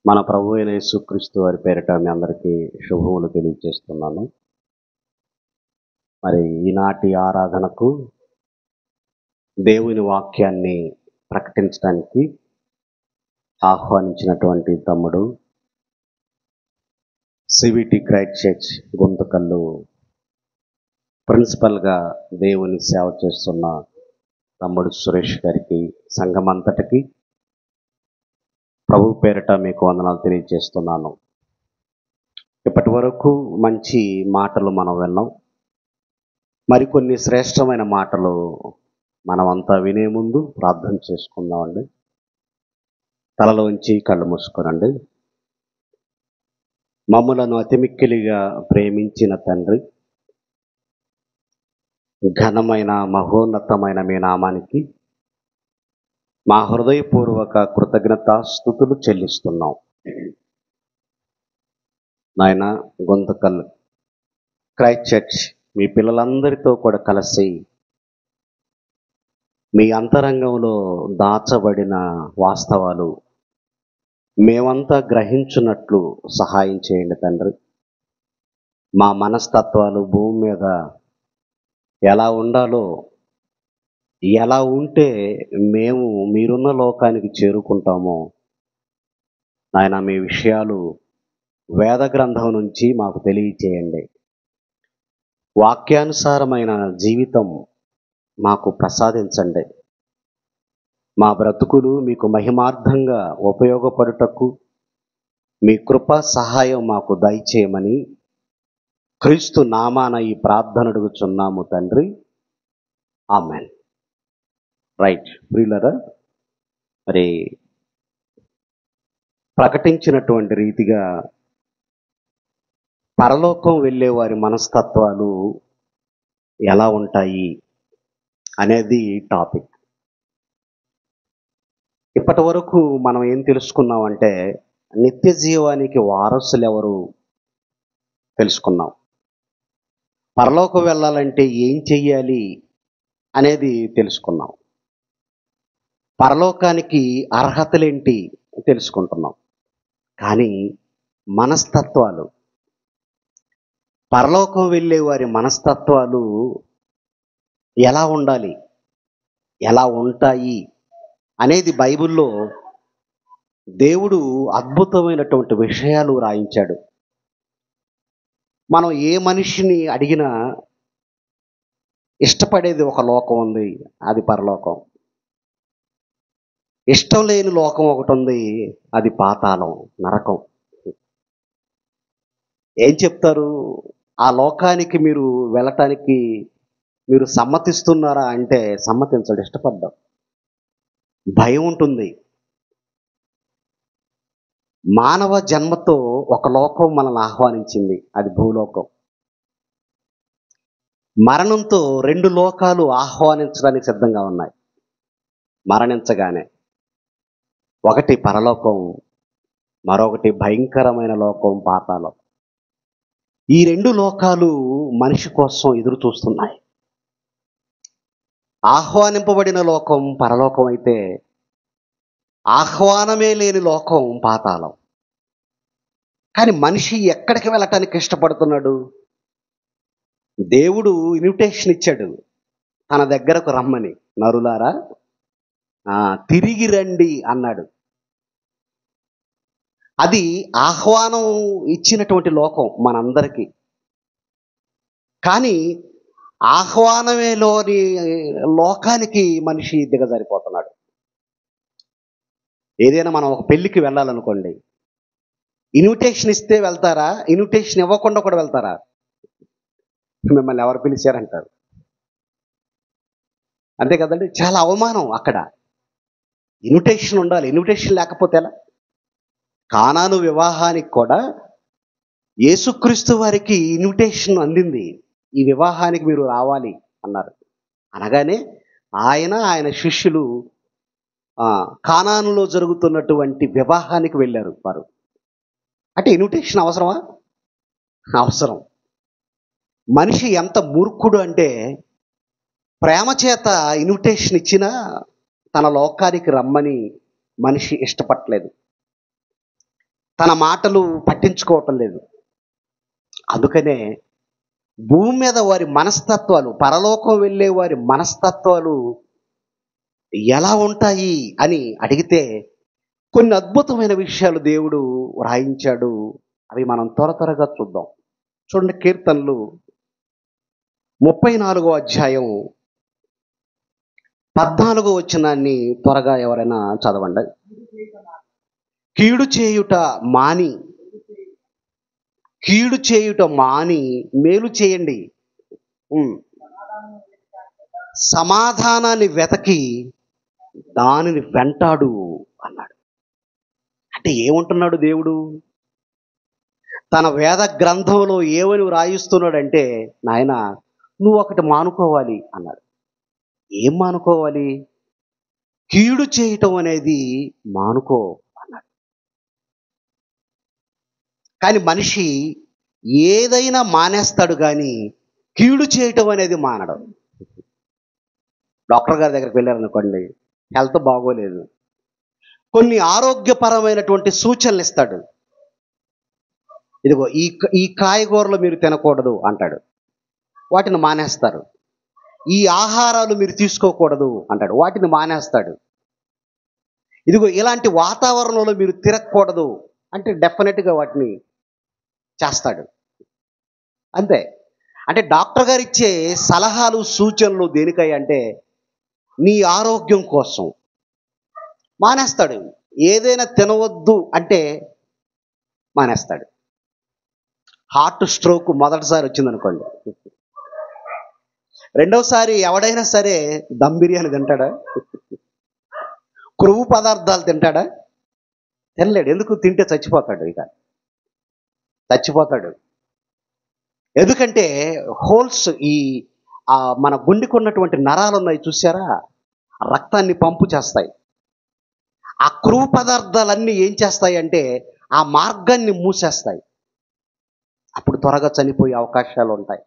మన ప్రభు అయిన యేసుక్రీస్తు వారి పేరిట మీ అందరికీ శుభములు తెలియజేస్తున్నాను. మరి ఈనాటి ఆరాధనకు దేవుని వాక్యాన్ని ప్రకటించడానికి ఆహ్వానించినటువంటి తమ్ముడు సివిటి క్రైస్ట్ చర్చ్ గుంతకల్లు ప్రిన్సిపల్గా దేవుని సేవ చేస్తున్న తమ్ముడు సురేష్ గారికి, సంఘమంతటికి ప్రభు పేరిట మీకు వందనాలు తెలియజేస్తున్నాను. ఇప్పటి వరకు మంచి మాటలు మనం విన్నాం. మరికొన్ని శ్రేష్టమైన మాటలు మనమంతా వినే ముందు ప్రార్థన చేసుకుందామండి. తలలోంచి కళ్ళు మూసుకోనండి. మమ్ములను అతిమిక్కిలిగా ప్రేమించిన తండ్రి, ఘనమైన మహోన్నతమైన మీ నామానికి మా హృదయపూర్వక కృతజ్ఞతాస్తుతులు చెల్లిస్తున్నాం. నాయన, గుంతకల్ క్రైస్ట్ చర్చ్ మీ పిల్లలందరితో కూడా కలిసి మీ అంతరంగంలో దాచబడిన వాస్తవాలు మేమంతా గ్రహించున్నట్లు సహాయం చేయండి తండ్రి. మా మనస్తత్వాలు భూమి మీద ఎలా ఉండాలో, ఎలా ఉంటే మేము మీరున్న లోకానికి చేరుకుంటామో నాయన, మీ విషయాలు వేద గ్రంథం నుంచి మాకు తెలియచేయండి. వాక్యానుసారమైన జీవితం మాకు ప్రసాదించండి. మా బ్రతుకులు మీకు మహిమార్థంగా ఉపయోగపడుటకు మీ కృప సహాయం మాకు దయచేయమని క్రీస్తు నామాన ఈ ప్రార్థన అడుగుచున్నాము తండ్రి, ఆమెన్. రైట్ ప్రియులారా, మరి ప్రకటించినటువంటి రీతిగా పరలోకం వెళ్ళే వారి మనస్తత్వాలు ఎలా ఉంటాయి అనేది టాపిక్. ఇప్పటి వరకు మనం ఏం తెలుసుకున్నామంటే, నిత్య జీవానికి వారసులు ఎవరు తెలుసుకున్నాం. పరలోకం వెళ్ళాలంటే ఏం చెయ్యాలి అనేది తెలుసుకున్నాం. పరలోకానికి అర్హతలేంటి తెలుసుకుంటున్నాం. కానీ మనస్తత్వాలు, పరలోకం వెళ్ళే వారి మనస్తత్వాలు ఎలా ఉండాలి, ఎలా ఉంటాయి అనేది బైబిల్లో దేవుడు అద్భుతమైనటువంటి విషయాలు రాయించాడు. మనం ఏ మనిషిని అడిగినా ఇష్టపడేది ఒక లోకం ఉంది, అది పరలోకం. ఇష్టం లేని లోకం ఒకటి ఉంది, అది పాతాళం, నరకం. ఏం చెప్తారు? ఆ లోకానికి మీరు వెళ్ళటానికి మీరు సమ్మతిస్తున్నారా అంటే సమ్మతించడు, ఇష్టపడ్డాం. భయం ఉంటుంది. మానవ జన్మతో ఒక లోకం మనల్ని ఆహ్వానించింది, అది భూలోకం. మరణంతో రెండు లోకాలు ఆహ్వానించడానికి సిద్ధంగా ఉన్నాయి. మరణించగానే ఒకటి పరలోకం, మరొకటి భయంకరమైన లోకం, పాతాళం. ఈ రెండు లోకాలు మనిషి కోసం ఎదురు చూస్తున్నాయి. ఆహ్వానింపబడిన లోకం పరలోకం అయితే, ఆహ్వానమే లేని లోకం పాతాళం. కానీ మనిషి ఎక్కడికి వెళ్ళటానికి ఇష్టపడుతున్నాడు? దేవుడు ఇన్విటేషన్ ఇచ్చాడు తన దగ్గరకు రమ్మని. నరులారా తిరిగి రండి అన్నాడు. అది ఆహ్వానం ఇచ్చినటువంటి లోకం మనందరికీ. కానీ ఆహ్వానమే లోని లోకానికి మనిషి దిగజారిపోతున్నాడు. ఏదైనా మనం ఒక పెళ్ళికి వెళ్ళాలనుకోండి, ఇన్విటేషన్ ఇస్తే వెళ్తారా? ఇన్విటేషన్ ఇవ్వకుండా కూడా వెళ్తారా? మిమ్మల్ని ఎవరు పిలిచారంటారు. అంతే కదండి, చాలా అవమానం అక్కడ. ఇన్విటేషన్ ఉండాలి, ఇన్విటేషన్ లేకపోతే ఎలా? కానాను వివాహానికి కూడా యేసుక్రీస్తు వారికి ఇన్విటేషన్ అందింది. ఈ వివాహానికి మీరు రావాలి అన్నారు. అనగానే ఆయన శిష్యులు కానానులో జరుగుతున్నటువంటి వివాహానికి వెళ్ళారు వారు. అంటే ఇన్విటేషన్ అవసరమా? అవసరం. మనిషి ఎంత మూర్ఖుడు అంటే, ప్రేమ చేత ఇన్విటేషన్ ఇచ్చినా తన లోకానికి రమ్మని మనిషి ఇష్టపడలేదు. తన మాటలు పట్టించుకోవటం లేదు. అందుకనే భూమి మీద వారి మనస్తత్వాలు, పరలోకం వెళ్ళే వారి మనస్తత్వాలు ఎలా ఉంటాయి అని అడిగితే కొన్ని అద్భుతమైన విషయాలు దేవుడు వ్రాయించాడు. అవి మనం త్వరగా చూద్దాం. చూడండి, కీర్తనలు 34వ అధ్యాయం 14వ వచనాన్ని త్వరగా ఎవరైనా చదవండి. కీడు చేయుట మాని కీడు చేయుట మాని మేలు చేయండి. సమాధానాన్ని వెతకి దానిని వెంటాడు అన్నాడు. అంటే ఏమంటున్నాడు దేవుడు? తన వేద గ్రంథంలో ఏమని వ్రాయిస్తున్నాడంటే, నాయన నువ్వు ఒకటి మానుకోవాలి అన్నాడు. ఏం మానుకోవాలి? కీడు చేయటం అనేది మానుకో అన్నాడు. కానీ మనిషి ఏదైనా మానేస్తాడు, కానీ కీడు చేయటం అనేది మానడు. డాక్టర్ గారి దగ్గరికి వెళ్ళారనుకోండి, హెల్త్ బాగోలేదు, కొన్ని ఆరోగ్యపరమైనటువంటి సూచనలు ఇస్తాడు. ఇదిగో ఈ కాయగూరలు మీరు తినకూడదు అంటాడు, వాటిని మానేస్తారు. ఈ ఆహారాలు మీరు తీసుకోకూడదు అంటాడు, వాటిని మానేస్తాడు. ఇదిగో ఇలాంటి వాతావరణంలో మీరు తిరగకూడదు అంటే డెఫినెట్గా వాటిని చేస్తాడు. అంతే. అంటే డాక్టర్ గారు ఇచ్చే సలహాలు సూచనలు దేనికై అంటే నీ ఆరోగ్యం కోసం. మానేస్తాడు. ఏదైనా తినవద్దు అంటే మానేస్తాడు. హార్ట్ స్ట్రోక్ మొదటిసారి వచ్చిందనుకోండి, రెండవసారి ఎవడైనా సరే దమ్ బిర్యానీ తింటాడా? కొవ్వు పదార్థాలు తింటాడా? తినలేడు. ఎందుకు? తింటే చచ్చిపోతాడు. ఇక చచ్చిపోతాడు. ఎందుకంటే హోల్స్, మన గుండెకు ఉన్నటువంటి నరాలు ఉన్నాయి చూసారా, రక్తాన్ని పంపు చేస్తాయి. ఆ క్రూవ పదార్థాలన్నీ ఏం చేస్తాయి అంటే ఆ మార్గాన్ని మూసేస్తాయి. అప్పుడు త్వరగా చనిపోయే అవకాశాలు ఉంటాయి.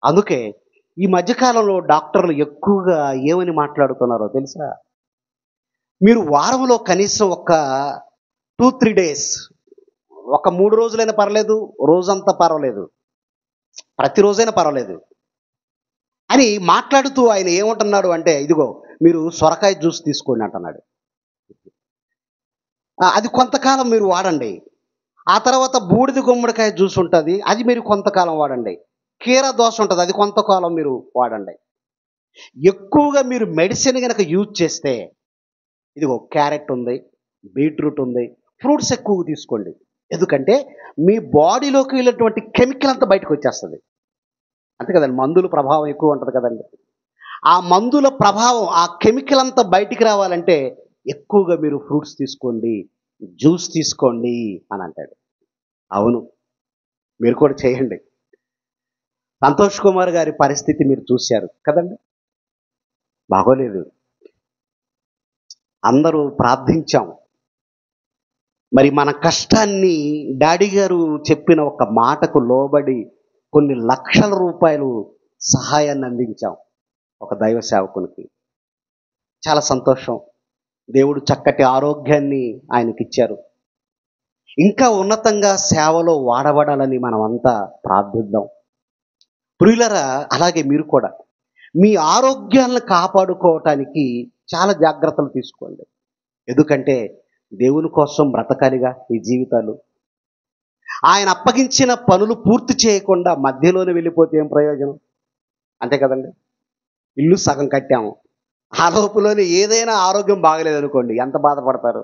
అందుకే ఈ మధ్యకాలంలో డాక్టర్లు ఎక్కువగా ఏమని మాట్లాడుతున్నారో తెలుసా? మీరు వారంలో కనీసం ఒక 2-3 డేస్, ఒక 3 రోజులైనా పర్లేదు, రోజంతా పర్వాలేదు, ప్రతిరోజైనా పర్వాలేదు అని మాట్లాడుతూ ఆయన ఏమంటున్నాడు అంటే, ఇదిగో మీరు సొరకాయ జ్యూస్ తీసుకోండి అంటున్నాడు. అది కొంతకాలం మీరు వాడండి. ఆ తర్వాత బూడిద గుమ్మడికాయ జ్యూస్ ఉంటుంది, అది మీరు కొంతకాలం వాడండి. కీర దోస ఉంటుంది, అది కొంతకాలం మీరు వాడండి. ఎక్కువగా మీరు మెడిసిన్ కనుక యూజ్ చేస్తే, ఇదిగో క్యారెట్ ఉంది, బీట్రూట్ ఉంది, ఫ్రూట్స్ ఎక్కువగా తీసుకోండి. ఎందుకంటే మీ బాడీలోకి వెళ్ళినటువంటి కెమికల్ అంతా బయటకు వచ్చేస్తుంది. అంతే కదండి, మందుల ప్రభావం ఎక్కువ ఉంటుంది కదండి. ఆ మందుల ప్రభావం, ఆ కెమికల్ అంతా బయటికి రావాలంటే ఎక్కువగా మీరు ఫ్రూట్స్ తీసుకోండి, జ్యూస్ తీసుకోండి అని అంటాడు. అవును, మీరు కూడా చేయండి. సంతోష్ కుమార్ గారి పరిస్థితి మీరు చూశారు కదండి, బాగోలేదు. అందరూ ప్రార్థించాం. మరి మన కష్టాన్ని డాడీ గారు చెప్పిన ఒక మాటకు లోబడి కొన్ని లక్షల రూపాయలు సహాయాన్ని అందించాం ఒక దైవ సేవకునికి. చాలా సంతోషం. దేవుడు చక్కటి ఆరోగ్యాన్ని ఆయనకిచ్చారు. ఇంకా ఉన్నతంగా సేవలో వాడబడాలని మనమంతా ప్రార్థిద్దాం. ప్రియులరా, అలాగే మీరు కూడా మీ ఆరోగ్యాలను కాపాడుకోవటానికి చాలా జాగ్రత్తలు తీసుకోండి. ఎందుకంటే దేవుని కోసం బ్రతకాలిగా ఈ జీవితాలు. ఆయన అప్పగించిన పనులు పూర్తి చేయకుండా మధ్యలోనే వెళ్ళిపోతే ఏం ప్రయోజనం? అంతే కదండి. ఇల్లు సగం కట్టాము, ఆ లోపులోనే ఏదైనా ఆరోగ్యం బాగలేదనుకోండి, ఎంత బాధపడతారు?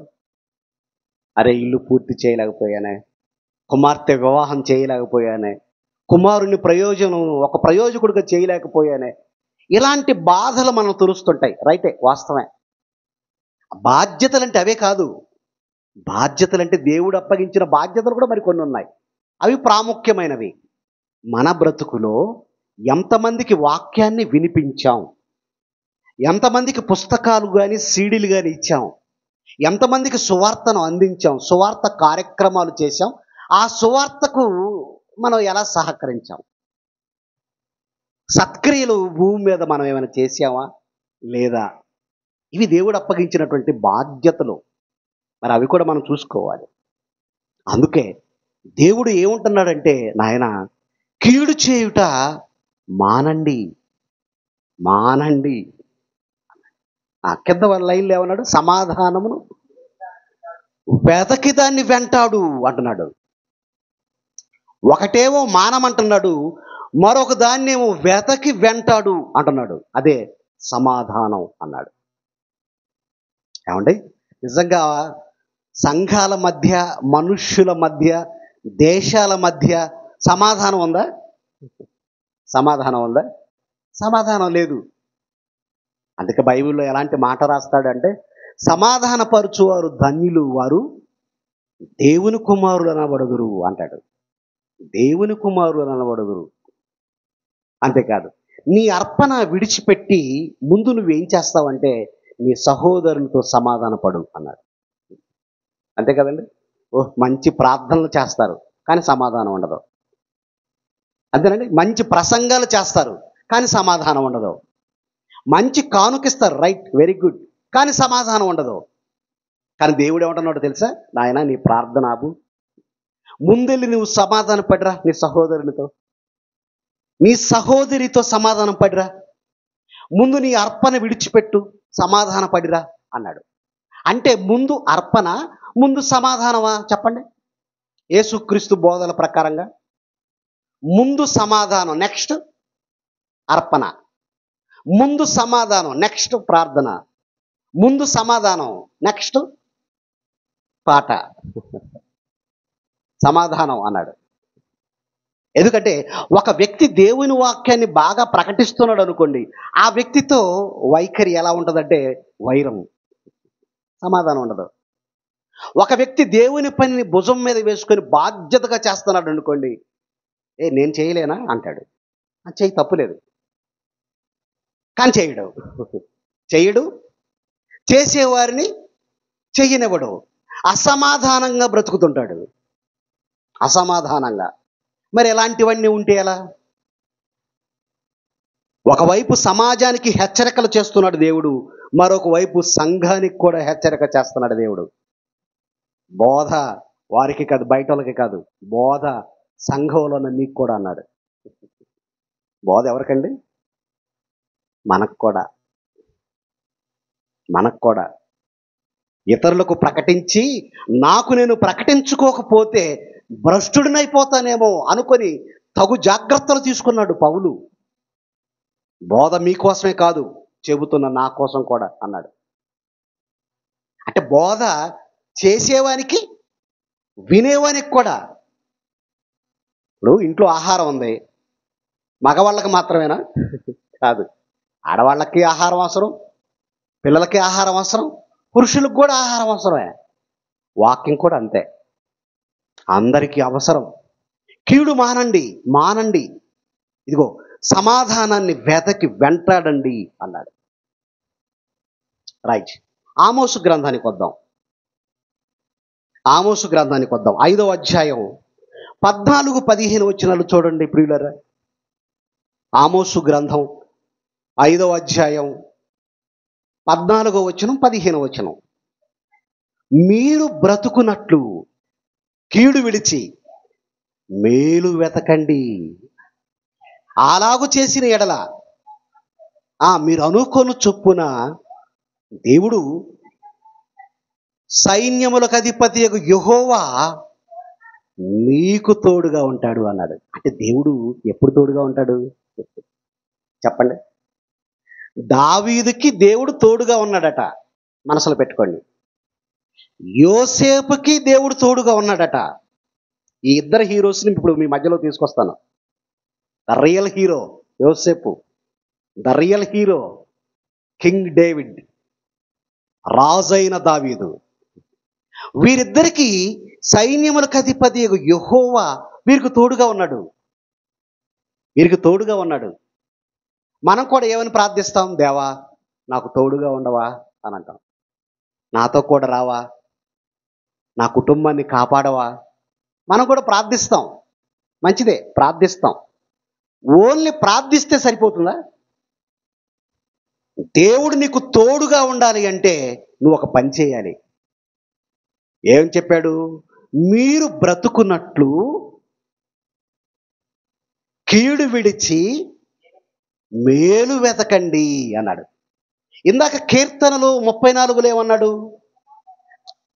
అరే, ఇల్లు పూర్తి చేయలేకపోయానే, కుమార్తె వివాహం చేయలేకపోయానే, కుమారుని ఒక ప్రయోజకుడిగా చేయలేకపోయానే, ఇలాంటి బాధలు మనం తెలుస్తుంటాయి. రైటే, వాస్తవమే. బాధ్యతలంటే అవే కాదు. బాధ్యతలంటే దేవుడు అప్పగించిన బాధ్యతలు కూడా మరికొన్ని ఉన్నాయి. అవి ప్రాముఖ్యమైనవి. మన బ్రతుకులో ఎంతమందికి వాక్యాన్ని వినిపించాం, ఎంతమందికి పుస్తకాలు కానీ సీడీలు కానీ ఇచ్చాం, ఎంతమందికి సువార్తను అందించాం, సువార్త కార్యక్రమాలు చేశాం, ఆ సువార్తకు మనం ఎలా సహకరించాం? సత్క్రియలు భూమి మీద మనం ఏమైనా చేసామా లేదా? ఇవి దేవుడు అప్పగించినటువంటి బాధ్యతలు. మరి అవి కూడా మనం చూసుకోవాలి. అందుకే దేవుడు ఏముంటున్నాడంటే, నాయన కీడు చేయుట మానండి, మానండి. ఆ కింద వాళ్ళ లైన్లో ఏమన్నాడు? సమాధానమును వెతకి దాన్ని వెంటాడు అంటున్నాడు. ఒకటేమో మానమంటున్నాడు, మరొక దాన్నేమో వెతకి వెంటాడు అంటున్నాడు. అదే సమాధానం అన్నాడు. ఏమండి, నిజంగా సంఘాల మధ్య, మనుష్యుల మధ్య, దేశాల మధ్య సమాధానం ఉందా? సమాధానం ఉందా? సమాధానం లేదు. అందుకే బైబిల్లో ఎలాంటి మాట రాస్తాడంటే, సమాధానపరచువారు ధన్యులు, వారు దేవుని కుమారులు అనబడుదురు అంటాడు. దేవుని కుమారులు అనబడుదురు. అంతేకాదు, నీ అర్పణ విడిచిపెట్టి ముందు నువ్వేం చేస్తావంటే నీ సహోదరునితో సమాధానపడు అన్నాడు. అంతే కదండి. మంచి ప్రార్థనలు చేస్తారు కానీ సమాధానం ఉండదు. అంతేనండి. మంచి ప్రసంగాలు చేస్తారు కానీ సమాధానం ఉండదు. మంచి కానుకిస్తారు, రైట్, వెరీ గుడ్, కానీ సమాధానం ఉండదు. కానీ దేవుడు ఏమంటున్నాడో తెలుసా? నాయన, నీ ప్రార్థన ఆపు, ముందెళ్ళి నువ్వు సమాధానం పడిరా నీ సహోదరునితో, నీ సహోదరితో సమాధానం పడిరా, ముందు నీ అర్పణ విడిచిపెట్టు, సమాధాన పడిరా అన్నాడు. అంటే ముందు అర్పణ, ముందు సమాధానమా? చెప్పండి. యేసుక్రీస్తు బోధల ప్రకారంగా ముందు సమాధానం, నెక్స్ట్ అర్పణ. ముందు సమాధానం, నెక్స్ట్ ప్రార్థన. ముందు సమాధానం, నెక్స్ట్ పాట. సమాధానం అన్నాడు. ఎందుకంటే ఒక వ్యక్తి దేవుని వాక్యాన్ని బాగా ప్రకటిస్తున్నాడు అనుకోండి, ఆ వ్యక్తితో వైఖరి ఎలా ఉంటుందంటే వైరం, సమాధానం ఉండదు. ఒక వ్యక్తి దేవుని పనిని భుజం మీద వేసుకొని బాధ్యతగా చేస్తున్నాడు అనుకోండి, నేను చేయలేనా అంటాడు. చేయి, తప్పులేదు, కానీ చేయడు, చేసేవారిని చెయ్యనివ్వడు. అసమాధానంగా బ్రతుకుతుంటాడు, అసమాధానంగా. మరి ఎలాంటివన్నీ ఉంటే ఎలా? ఒకవైపు సమాజానికి హెచ్చరికలు చేస్తున్నాడు దేవుడు, మరొక వైపు సంఘానికి కూడా హెచ్చరిక చేస్తున్నాడు దేవుడు. బోధ వారికి కాదు, బయట వాళ్ళకి కాదు, బోధ సంఘంలో నీకు కూడా అన్నాడు. బోధ ఎవరికండి? మనకు కూడా. ఇతరులకు ప్రకటించి నాకు నేను ప్రకటించుకోకపోతే భ్రష్టుడినైపోతానేమో అనుకొని తగు జాగ్రత్తలు తీసుకున్నాడు పౌలు. బోధ మీకోసమే కాదు, చెబుతున్న నా కోసం కూడా అన్నాడు. అంటే బోధ చేసేవానికి, వినేవానికి కూడా. ఇప్పుడు ఇంట్లో ఆహారం ఉంది, మగవాళ్ళకి మాత్రమేనా? కాదు, ఆడవాళ్ళకి ఆహారం అవసరం, పిల్లలకి ఆహారం అవసరం, పురుషులకు కూడా ఆహారం అవసరమే. వాక్యం కూడా అంతే, అందరికీ అవసరం. కీడు మానండి, ఇదిగో సమాధానాన్ని వెతకి వెంటాడండి అన్నాడు. రైట్. ఆమోసు గ్రంథానికి వద్దాం. 5వ అధ్యాయం 14-15 వచనాలు చూడండి ప్రియులారా. ఆమోసు గ్రంథం 5వ అధ్యాయం 14వ వచనం, 15వ వచనం. మీరు బ్రతుకున్నట్లు కీడు విడిచి మేలు వెతకండి. అలాగు చేసిన ఎడల మీరు అనుకోను చొప్పున దేవుడు సైన్యములకు అధిపతి యెహోవా మీకు తోడుగా ఉంటాడు అన్నాడు. అంటే దేవుడు ఎప్పుడు తోడుగా ఉంటాడు చెప్పండి? దావీదుకి దేవుడు తోడుగా ఉన్నాడట, మనసులో పెట్టుకోండి. యోసేపుకి దేవుడు తోడుగా ఉన్నాడట. ఈ ఇద్దరు హీరోస్ని ఇప్పుడు మీ మధ్యలో తీసుకొస్తాను. ద రియల్ హీరో యోసేపు, the real hero king David, రాజైన దావీదు. వీరిద్దరికీ సైన్యములకు అధిపతి యెహోవా వీరికి తోడుగా ఉన్నాడు. మనం కూడా ఏమని ప్రార్థిస్తాం? దేవా, నాకు తోడుగా ఉండవా అని అంటాం. నాతో కూడా రావా, నా కుటుంబాన్ని కాపాడవా. మనం కూడా ప్రార్థిస్తాం, మంచిదే, ప్రార్థిస్తాం. ఓన్లీ ప్రార్థిస్తే సరిపోతుందా? దేవుడు నీకు తోడుగా ఉండాలి అంటే నువ్వు ఒక పని చేయాలి. ఏం చెప్పాడు? మీరు బ్రతుకున్నట్లు కీడు విడిచి మేలు వెతకండి అన్నాడు. ఇందాక కీర్తనలు 34లో ఏమన్నాడు?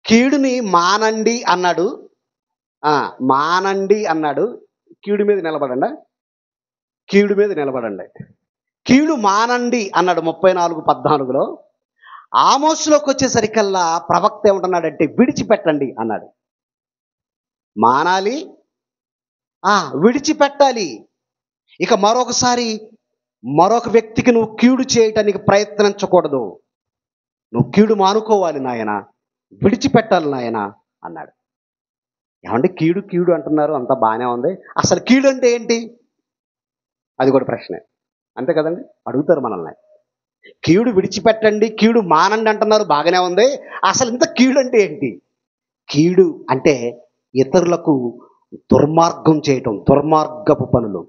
కీడుని మానండి అన్నాడు. మానండి అన్నాడు. కీడు మీద నిలబడండి, కీడు మీద నిలబడండి. కీడు మానండి అన్నాడు 34:14లో. ఆమోసులోకి వచ్చేసరికల్లా ప్రవక్త ఏమంటున్నాడంటే విడిచిపెట్టండి అన్నాడు. మానాలి, విడిచిపెట్టాలి. ఇక మరొక వ్యక్తికి నువ్వు కీడు చేయటానికి ప్రయత్నించకూడదు. నువ్వు కీడు మానుకోవాలి నాయన, విడిచిపెట్టాలి నాయన అన్నాడు. ఏమంటే కీడు కీడు అంటున్నారు, అంతా బాగానే ఉంది. అసలు కీడు అంటే ఏంటి? అది కూడా ప్రశ్నే, అంతే కదండి? అడుగుతారు మనల్ని. కీడు విడిచిపెట్టండి, కీడు మానండి అంటున్నారు, బాగానే ఉంది. అసలు ఇంత కీడు అంటే ఏంటి? కీడు అంటే ఇతరులకు దుర్మార్గం చేయటం, దుర్మార్గపు పనులు,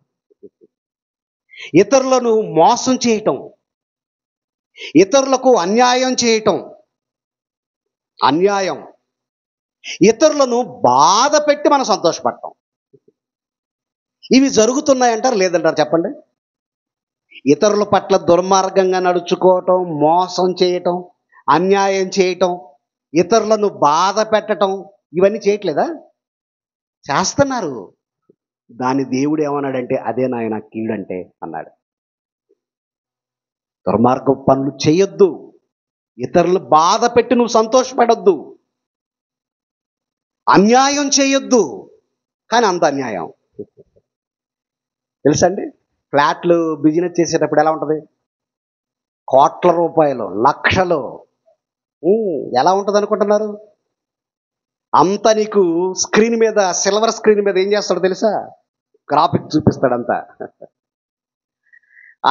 ఇతరులను మోసం చేయటం, ఇతరులకు అన్యాయం చేయటం, అన్యాయం, ఇతరులను బాధ పెట్టి మనం సంతోషపడటం. ఇవి జరుగుతున్నాయంటారు లేదంటారు చెప్పండి? ఇతరుల పట్ల దుర్మార్గంగా నడుచుకోవటం, మోసం చేయటం, అన్యాయం చేయటం, ఇతరులను బాధ పెట్టటం, ఇవన్నీ చేయట్లేదా? చేస్తున్నారు. దాని దేవుడు ఏమన్నాడంటే అదే నాయన కీడంటే అన్నాడు. దుర్మార్గ పనులు చేయొద్దు, ఇతరులు బాధ పెట్టి నువ్వు సంతోషపడొద్దు, అన్యాయం చేయొద్దు. కానీ అంత అన్యాయం తెలుసండి? ఫ్లాట్లు బిజినెస్ చేసేటప్పుడు ఎలా ఉంటుంది? కోట్ల రూపాయలు, లక్షలు. ఎలా ఉంటుంది అనుకుంటున్నారు? అంత నీకు స్క్రీన్ మీద, సిల్వర్ స్క్రీన్ మీద ఏం చేస్తాడో తెలుసా? గ్రాఫిక్స్ చూపిస్తాడంతా.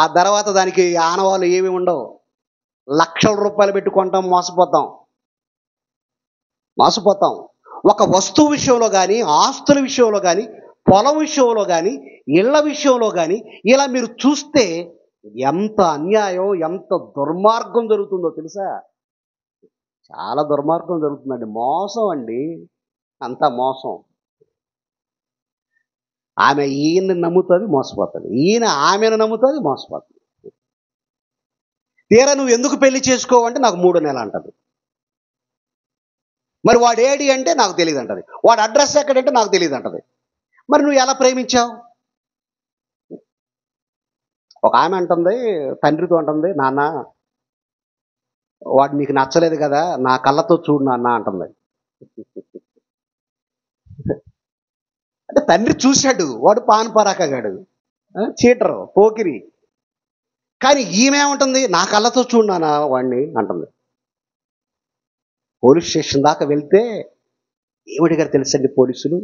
ఆ తర్వాత దానికి ఆనవాళ్ళు ఏమి ఉండవు. లక్షల రూపాయలు పెట్టుకుంటాం, మోసపోతాం. ఒక వస్తువు విషయంలో కానీ, ఆస్తుల విషయంలో కానీ, పొలం విషయంలో కానీ, ఇళ్ల విషయంలో కానీ ఇలా మీరు చూస్తే ఎంత అన్యాయం, ఎంత దుర్మార్గం జరుగుతుందో తెలుసా? చాలా దుర్మార్గం జరుగుతుందండి. మోసం అండి, అంతా మోసం. ఆమె ఈయన్ని నమ్ముతుంది, మోసపోతుంది. ఈయన ఆమెను నమ్ముతుంది, మోసపోతుంది. తీరా నువ్వు ఎందుకు పెళ్లి చేసుకోవంటే నాకు 3 నెలలు అంటది. మరి వాడు ఏడి అంటే నాకు తెలియదు అంటది. వాడు అడ్రస్ ఎక్కడంటే నాకు తెలియదు అంటది. మరి నువ్వు ఎలా ప్రేమించావు? ఒక ఆమె అంటుంది, తండ్రితో అంటుంది, నాన్న వాడు నీకు నచ్చలేదు కదా, నా కళ్ళతో చూడు నాన్న అంటుంది. అంటే తండ్రి చూశాడు, వాడు పాన్ పరాకగాడు, చీటరు, పోకిరి. కానీ ఈమె ఉంటుంది, నా కళ్ళతో చూడు నాన్న వాడిని అంటుంది. పోలీస్ స్టేషన్ దాకా వెళ్తే ఏమడిగారు తెలుసండి పోలీసులు?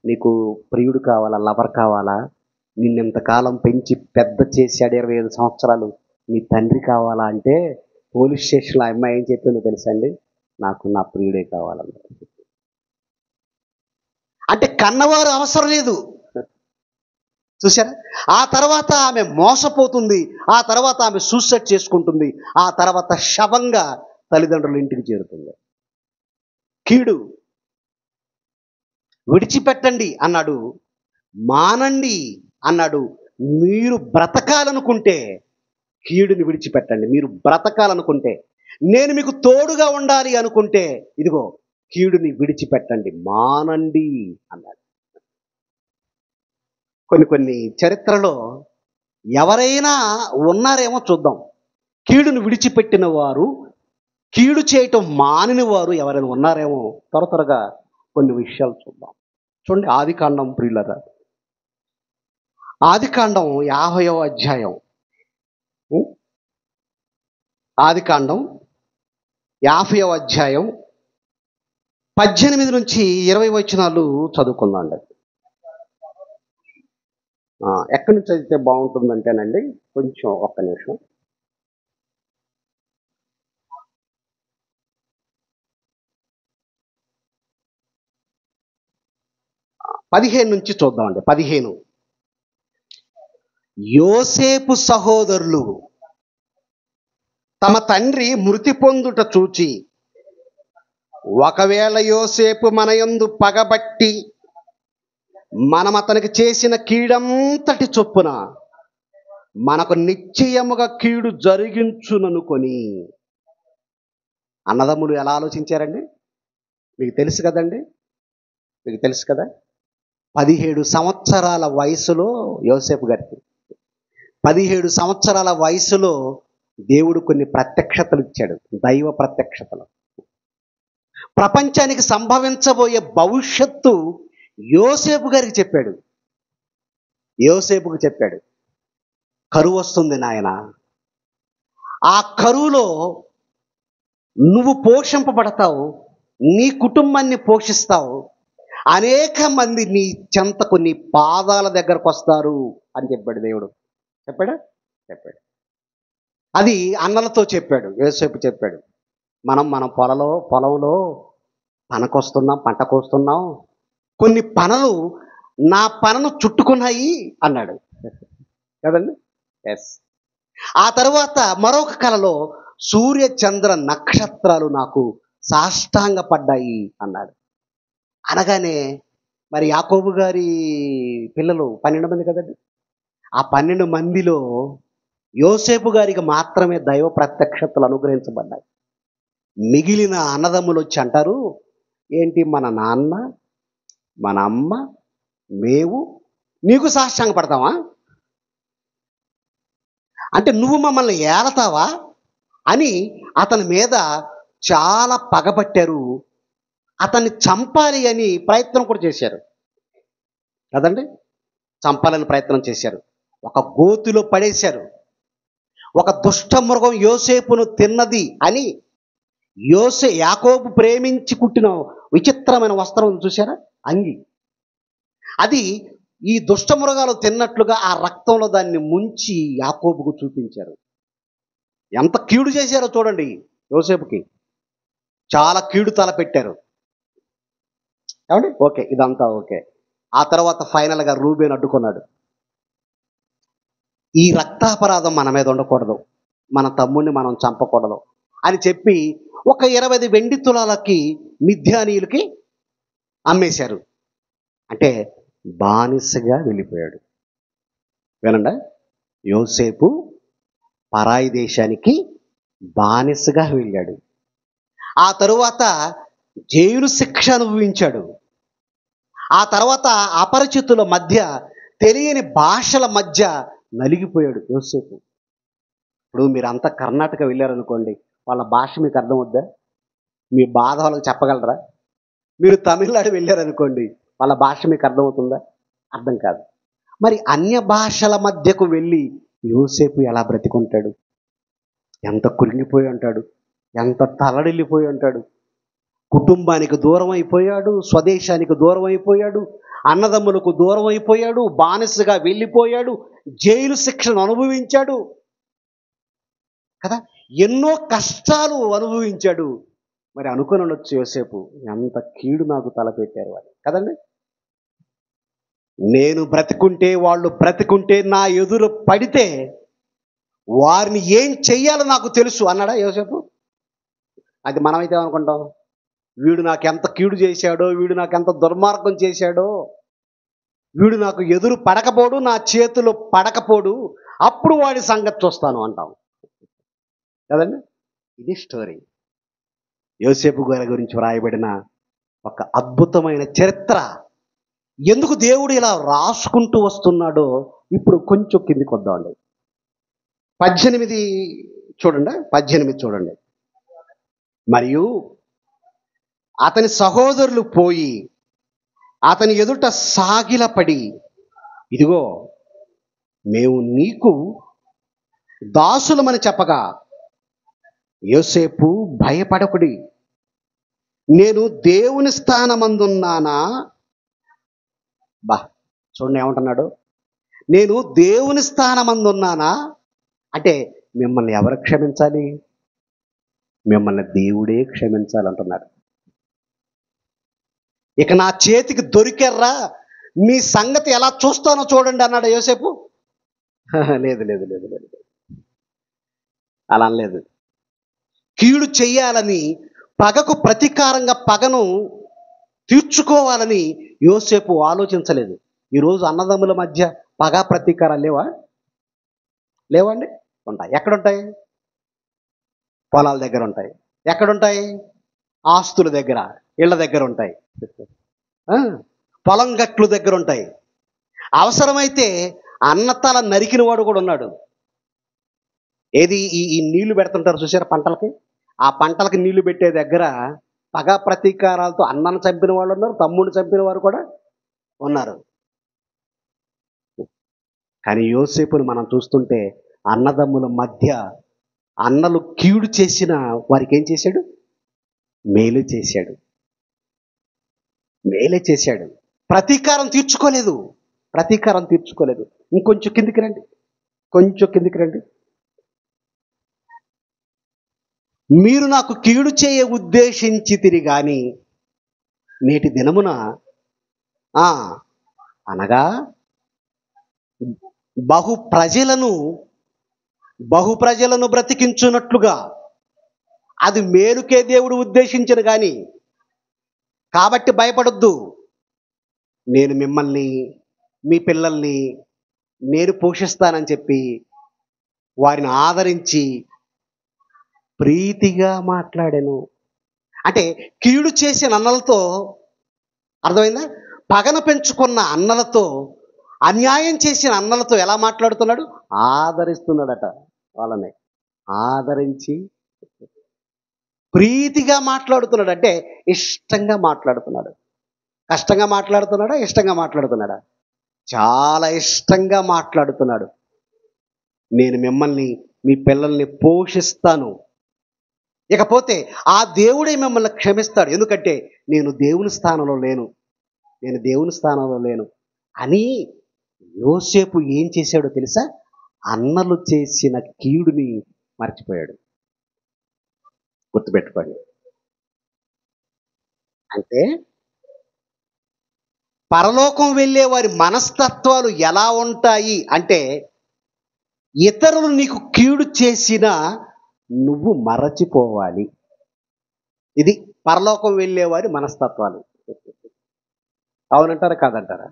నీకు ప్రియుడు కావాలా, లవర్ కావాలా, నిన్నెంతకాలం పెంచి పెద్ద చేశాడు 25 సంవత్సరాలు, నీ తండ్రి కావాలా అంటే పోలీస్ స్టేషన్లో ఆ అమ్మాయి ఏం చెప్పిందో తెలుసండి? నాకు నా ప్రియుడే కావాలన్న. అంటే కన్నవారు అవసరం లేదు. చూసారా? ఆ తర్వాత ఆమె మోసపోతుంది, ఆ తర్వాత ఆమె సూసైడ్ చేసుకుంటుంది, ఆ తర్వాత శవంగా తల్లిదండ్రుల ఇంటికి చేరుతుంది. కీడు విడిచిపెట్టండి అన్నాడు, మానండి అన్నాడు. మీరు బ్రతకాలనుకుంటే కీడుని విడిచిపెట్టండి. మీరు బ్రతకాలనుకుంటే, నేను మీకు తోడుగా ఉండాలి అనుకుంటే ఇదిగో కీడుని విడిచిపెట్టండి, మానండి అన్నాడు. కొన్ని చరిత్రలో ఎవరైనా ఉన్నారేమో చూద్దాం. కీడుని విడిచిపెట్టిన వారు, కీడు చేయటం మానిన వారు ఎవరైనా ఉన్నారేమో త్వరగా కొన్ని విషయాలు చూద్దాం. చూడండి, ఆదికాండం ప్రియులరా, ఆదికాండం 50వ అధ్యాయం. ఆదికాండం 50వ అధ్యాయం 18 నుంచి 20 వచనాలు చదువుకుందాం. ఎక్కడి నుంచి చదివితే బాగుంటుందంటేనండి, కొంచెం ఒక్క నిమిషం. పదిహేను నుంచి చూద్దామండి. 15. యోసేపు సహోదరులు తమ తండ్రి మృతి పొందుట చూచి ఒకవేళ యోసేపు మన యందు పగబట్టి మనం అతనికి చేసిన కీడంతటి చొప్పున మనకు నిశ్చయముగా కీడు జరిగించుననుకొని. అన్నదమ్ములు ఎలా ఆలోచించారండి? మీకు తెలుసు కదండి, మీకు తెలుసు కదా. 17 సంవత్సరాల వయసులో యోసేపు గారికి 17 సంవత్సరాల వయసులో దేవుడు కొన్ని ప్రత్యక్షతలు ఇచ్చాడు, దైవ ప్రత్యక్షతలు. ప్రపంచానికి సంభవించబోయే భవిష్యత్తు యోసేపు గారికి చెప్పాడు. యోసేపుకు చెప్పాడు, కరువు వస్తుంది నాయన, ఆ కరువులో నువ్వు పోషింపబడతావు, నీ కుటుంబాన్ని పోషిస్తావు, అనేక మంది నీ చెంతకు నీ పాదాల దగ్గరకు వస్తారు అని చెప్పాడు దేవుడు. చెప్పాడా? చెప్పాడు. అది అన్నలతో చెప్పాడు, యోసేపు చెప్పాడు. మన పొలంలో పంట కోస్తున్నాం, కొన్ని పనలు నా పనను చుట్టుకున్నాయి అన్నాడు కదండి. ఎస్. ఆ తర్వాత మరొక కలలో సూర్య చంద్ర నక్షత్రాలు నాకు సాష్టాంగ పడ్డాయి అన్నాడు. అనగానే మరి యాకోబు గారి పిల్లలు 12 మంది కదండి. ఆ 12 మందిలో యోసేపు గారికి మాత్రమే దైవ ప్రత్యక్షతలు అనుగ్రహించబడ్డాయి. మిగిలిన అన్నదమ్ములు వచ్చి అంటారు, ఏంటి మన నాన్న, మన అమ్మ, మేము నీకు సాష్టాంగ పడతావా? అంటే నువ్వు మమ్మల్ని ఏలతావా అని అతని మీద చాలా పగబట్టారు. అతన్ని చంపాలి అని ప్రయత్నం కూడా చేశారు కదండి. చంపాలని ప్రయత్నం చేశారు. ఒక గోతిలో పడేశారు. ఒక దుష్ట మృగం యోసేపును తిన్నది అని యాకోబు ప్రేమించి కుట్టిన విచిత్రమైన వస్త్రం చూశారా, అంగి. అది ఈ దుష్ట మృగాలు తిన్నట్లుగా ఆ రక్తంలో దాన్ని ముంచి యాకోబుకు చూపించారు. ఎంత కీడు చేశారో చూడండి. యోసేపుకి చాలా కీడు తలపెట్టారు. ఏమండి? ఓకే, ఇదంతా ఓకే. ఆ తర్వాత ఫైనల్గా రూబేన్ అడ్డుకున్నాడు. ఈ రక్తాపరాధం మన మీద ఉండకూడదు, మన తమ్ముడిని మనం చంపకూడదు అని చెప్పి ఒక 20 వెండి తులాలకి మిద్యానీయులకి అమ్మేశారు. అంటే బానిసగా వెళ్ళిపోయాడు. వినండి, యోసేపు పరాయి దేశానికి బానిసగా వెళ్ళాడు. ఆ తరువాత జైలు శిక్ష అనుభవించాడు. ఆ తర్వాత అపరిచితుల మధ్య, తెలియని భాషల మధ్య నలిగిపోయాడు యోసేపు. ఇప్పుడు మీరంతా కర్ణాటక వెళ్ళారనుకోండి, వాళ్ళ భాష మీకు అర్థమవుద్దా? మీ బాధ వాళ్ళకి చెప్పగలరా? మీరు తమిళనాడు వెళ్ళారనుకోండి, వాళ్ళ భాష మీకు అర్థమవుతుందా? అర్థం కాదు. మరి అన్య భాషల మధ్యకు వెళ్ళి యోసేపు ఎలా బ్రతికుంటాడు? ఎంత కురింగిపోయి ఉంటాడు, ఎంత తలడిల్లిపోయి ఉంటాడు. కుటుంబానికి దూరం అయిపోయాడు, స్వదేశానికి దూరం అయిపోయాడు, అన్నదమ్ములకు దూరం అయిపోయాడు, బానిసగా వెళ్ళిపోయాడు, జైలు శిక్షను అనుభవించాడు కదా, ఎన్నో కష్టాలు అనుభవించాడు. మరి అనుకుని ఉండొచ్చు యోసేపు, ఎంత కీడు నాకు తలపెట్టారు అని కదండి. నేను బ్రతికుంటే, వాళ్ళు బ్రతికుంటే, నా ఎదురు పడితే వారిని ఏం చెయ్యాలో నాకు తెలుసు అన్నాడా యోసేపు? అది మనమైతే అనుకుంటాం, వీడు నాకు ఎంత కీడు చేశాడో, వీడు నాకు ఎంత దుర్మార్గం చేశాడో, వీడు నాకు ఎదురు పడకపోడు, నా చేతులు పడకపోడు, అప్పుడు వాడి సంగతి చూస్తాను అంటాం కదండి. ఇది స్టోరీ. యోసేపు గారి గురించి వ్రాయబడిన ఒక అద్భుతమైన చరిత్ర. ఎందుకు దేవుడు ఇలా రాసుకుంటూ వస్తున్నాడో ఇప్పుడు కొంచెం కిందికి వద్దామండి. 18 చూడండి, 18 చూడండి. మరియు అతని సహోదరులు పోయి అతని ఎదుట సాగిలపడి, ఇదిగో మేము నీకు దాసులమని చెప్పగా, యోసేపు భయపడకుడి, నేను దేవుని స్థానమందున్నానా. చూడండి ఏమంటున్నాడు, నేను దేవుని స్థానమందున్నానా అంటే మిమ్మల్ని ఎవరు క్షమించాలి? మిమ్మల్ని దేవుడే క్షమించాలంటున్నాడు. ఇక నా చేతికి దొరికెర్రా, మీ సంగతి ఎలా చూస్తానో చూడండి అన్నాడు యోసేపు. లేదు లేదు లేదు లేదు, అలా అనలేదు. కీడు చెయ్యాలని పగకు ప్రతీకారంగా పగను తీర్చుకోవాలని యోసేపు ఆలోచించలేదు. ఈరోజు అన్నదమ్ముల మధ్య పగ ప్రతీకారాలు లేవా? లేవండి? ఉంటాయి. ఎక్కడుంటాయి? పొలాల దగ్గర ఉంటాయి. ఎక్కడుంటాయి? ఆస్తుల దగ్గర, ఇళ్ళ దగ్గర ఉంటాయి. పొలం గట్లు దగ్గర ఉంటాయి. అవసరమైతే అన్నతల నరికిన వాడు కూడా ఉన్నాడు. ఏది ఈ నీళ్లు పెడుతుంటారు చూసారా పంటలకి? ఆ పంటలకి నీళ్లు పెట్టే దగ్గర పగ ప్రతీకారాలతో అన్నను చంపిన వాళ్ళు ఉన్నారు, తమ్ముడిని చంపిన వారు కూడా ఉన్నారు. కానీ యోసేపుని మనం చూస్తుంటే అన్నదమ్ముల మధ్య అన్నలు కీడు చేసిన వారికి ఏం చేశాడు? మేలు చేశాడు. మేలే చేశాడు. ప్రతీకారం తీర్చుకోలేదు. ఇంకొంచెం కిందికి రండి. మీరు నాకు కీడు చేయ ఉద్దేశించితిరి గాని నేటి దినమున అనగా బహు ప్రజలను బ్రతికించున్నట్లుగా అది మేలుకే దేవుడు ఉద్దేశించను గాని, కాబట్టి భయపడొద్దు. నేను మిమ్మల్ని, మీ పిల్లల్ని నేను పోషిస్తానని చెప్పి వారిని ఆదరించి ప్రీతిగా మాట్లాడాను. అంటే కీడు చేసిన అన్నలతో, అర్థమైందా? పగను పెంచుకున్న అన్నలతో, అన్యాయం చేసిన అన్నలతో ఎలా మాట్లాడుతున్నాడు? ఆదరిస్తున్నాడట. వాళ్ళని ఆదరించి ప్రీతిగా మాట్లాడుతున్నాడు. అంటే ఇష్టంగా మాట్లాడుతున్నాడు. కష్టంగా మాట్లాడుతున్నాడా? ఇష్టంగా మాట్లాడుతున్నాడా? చాలా ఇష్టంగా మాట్లాడుతున్నాడు. నేను మిమ్మల్ని, మీ పిల్లల్ని పోషిస్తాను. ఇకపోతే ఆ దేవుడే మిమ్మల్ని క్షమిస్తాడు. ఎందుకంటే నేను దేవుని స్థానంలో లేను అని యోసేపు ఏం చేశాడో తెలుసా? అన్నలు చేసిన కీడుని మర్చిపోయాడు. గుర్తుపెట్టుకోండి. అంటే పరలోకం వెళ్ళే వారి మనస్తత్వాలు ఎలా ఉంటాయి అంటే, ఇతరులు నీకు కీడు చేసినా నువ్వు మరచిపోవాలి. ఇది పరలోకం వెళ్ళేవారి మనస్తత్వాలు. అవునంటారా కాదంటారా?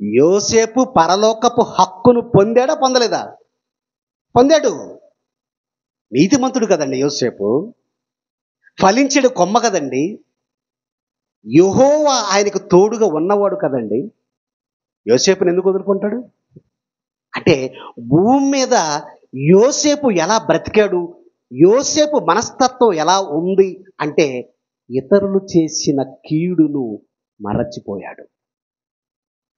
యోసేపు పరలోకపు హక్కును పొందాడా పొందలేదా? పొందాడు. నీతిమంతుడు కదండి యోసేపు. ఫలించెడు కొమ్మ కదండి. యెహోవా ఆయనకు తోడుగా ఉన్నవాడు కదండి. యోసేపుని ఎందుకు వదులుకుంటాడు? అంటే భూమి మీద యోసేపు ఎలా బ్రతికాడు, యోసేపు మనస్తత్వం ఎలా ఉంది అంటే ఇతరులు చేసిన కీడును మరచిపోయాడు.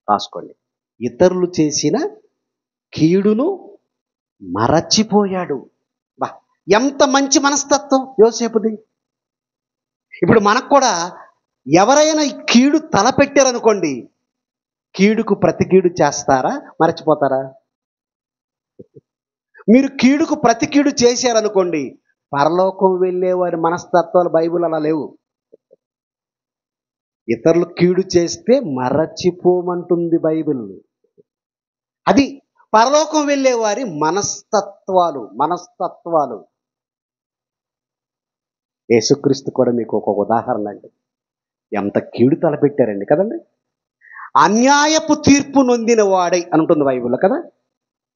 రాసుకోండి. ఇతరులు చేసిన కీడును మరచిపోయాడు. ఎంత మంచి మనస్తత్వం యోసేపుది. ఇప్పుడు మనకు కూడా ఎవరైనా కీడు తలపెట్టారనుకోండి, కీడుకు ప్రతి కీడు చేస్తారా? మరచిపోతారా? మీరు కీడుకు ప్రతి కీడు చేశారనుకోండి, పరలోకం వెళ్ళే వారి మనస్తత్వాలు బైబిల్ అలా లేవు. ఇతరులు కీడు చేస్తే మరచిపోమంటుంది బైబిల్. అది పరలోకం వెళ్ళే వారి మనస్తత్వాలు. యేసుక్రీస్తు కూడా మీకు ఒక ఉదాహరణ అండి. ఎంత కీడు తలపెట్టారండి కదండి. అన్యాయపు తీర్పు నొందిన వాడై అని ఉంటుంది బైబిల్లో కదా.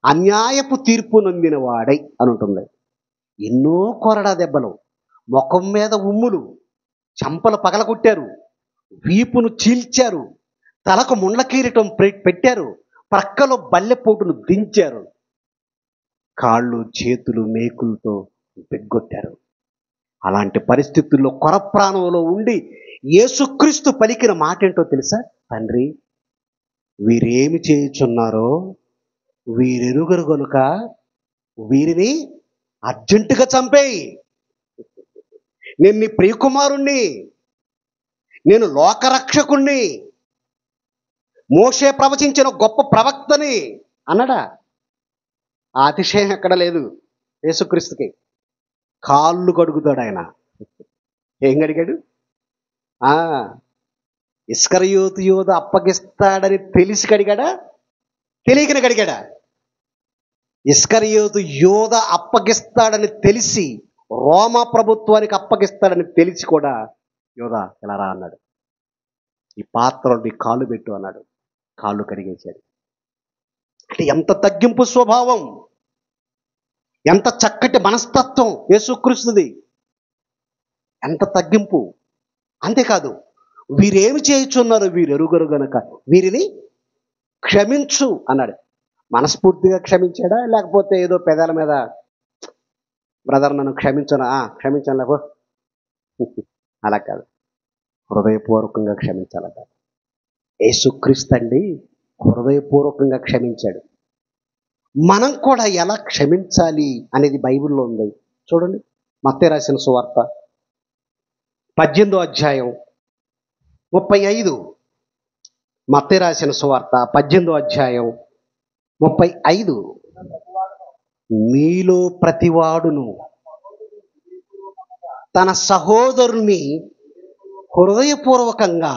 అన్యాయపు తీర్పు నొందిన వాడై అని ఉంటుంది. ఎన్నో కొరడా దెబ్బలు, ముఖం మీద ఉమ్ములు, చెంపలు పగలగొట్టారు, వీపును చీల్చారు, తలకు ముండ్ల కిరీటం పెట్టారు, ప్రక్కలో బల్లెపోటును దించారు, కాళ్ళు చేతులు మేకులతో బెగ్గొట్టారు. అలాంటి పరిస్థితుల్లో కొర ప్రాణంలో ఉండి యేసుక్రీస్తు పలికిన మాట ఏంటో తెలుసా? తండ్రి, వీరేమి చేయుచున్నారో వీరెరుగరు గనుక వీరిని అర్జెంటుగా చంపేయి. నేను నీ ప్రియకుమారుణ్ణి, నేను లోకరక్షకుణ్ణి, మోషే ప్రవచించిన గొప్ప ప్రవక్తని అన్నాడా? ఆ అతిశయం ఎక్కడ లేదు యేసుక్రీస్తుకి. కాళ్ళు కడుగుతాడు ఆయన. ఏం కడిగాడు? ఇస్కరియోతు యోధ అప్పగిస్తాడని తెలిసి కడిగాడా? తెలియకనే కడిగాడా? ఇస్కరియోతు యోధ అప్పగిస్తాడని తెలిసి రోమా ప్రభుత్వానికి అప్పగిస్తాడని తెలిసి కూడా యోధా ఇలా రా అన్నాడు. ఈ పాత్రలో నీ కాళ్ళు పెట్టు అన్నాడు. కాళ్ళు కడిగేశాడు. అంటే ఎంత తగ్గింపు స్వభావం, ఎంత చక్కటి మనస్తత్వం యేసుక్రీస్తుది, ఎంత తగ్గింపు. అంతేకాదు, వీరేమి చేయుచున్నారు వీరు ఎరుగరు గనుక వీరిని క్షమించు అన్నాడు. మనస్ఫూర్తిగా క్షమించాడా, లేకపోతే ఏదో పెదాల మీద బ్రదర్ నన్ను క్షమించను, క్షమించాను లేకో అలా కాదు, హృదయపూర్వకంగా క్షమించాలట. యేసుక్రీస్తు అండి హృదయపూర్వకంగా క్షమించాడు. మనం కూడా ఎలా క్షమించాలి అనేది బైబిల్లో ఉంది. చూడండి, మత్తయి రాసిన సువార్త 18వ అధ్యాయం 35. మత్తయి రాసిన సువార్త 18వ అధ్యాయం 35. మీలో ప్రతివాడును తన సహోదరుని హృదయపూర్వకంగా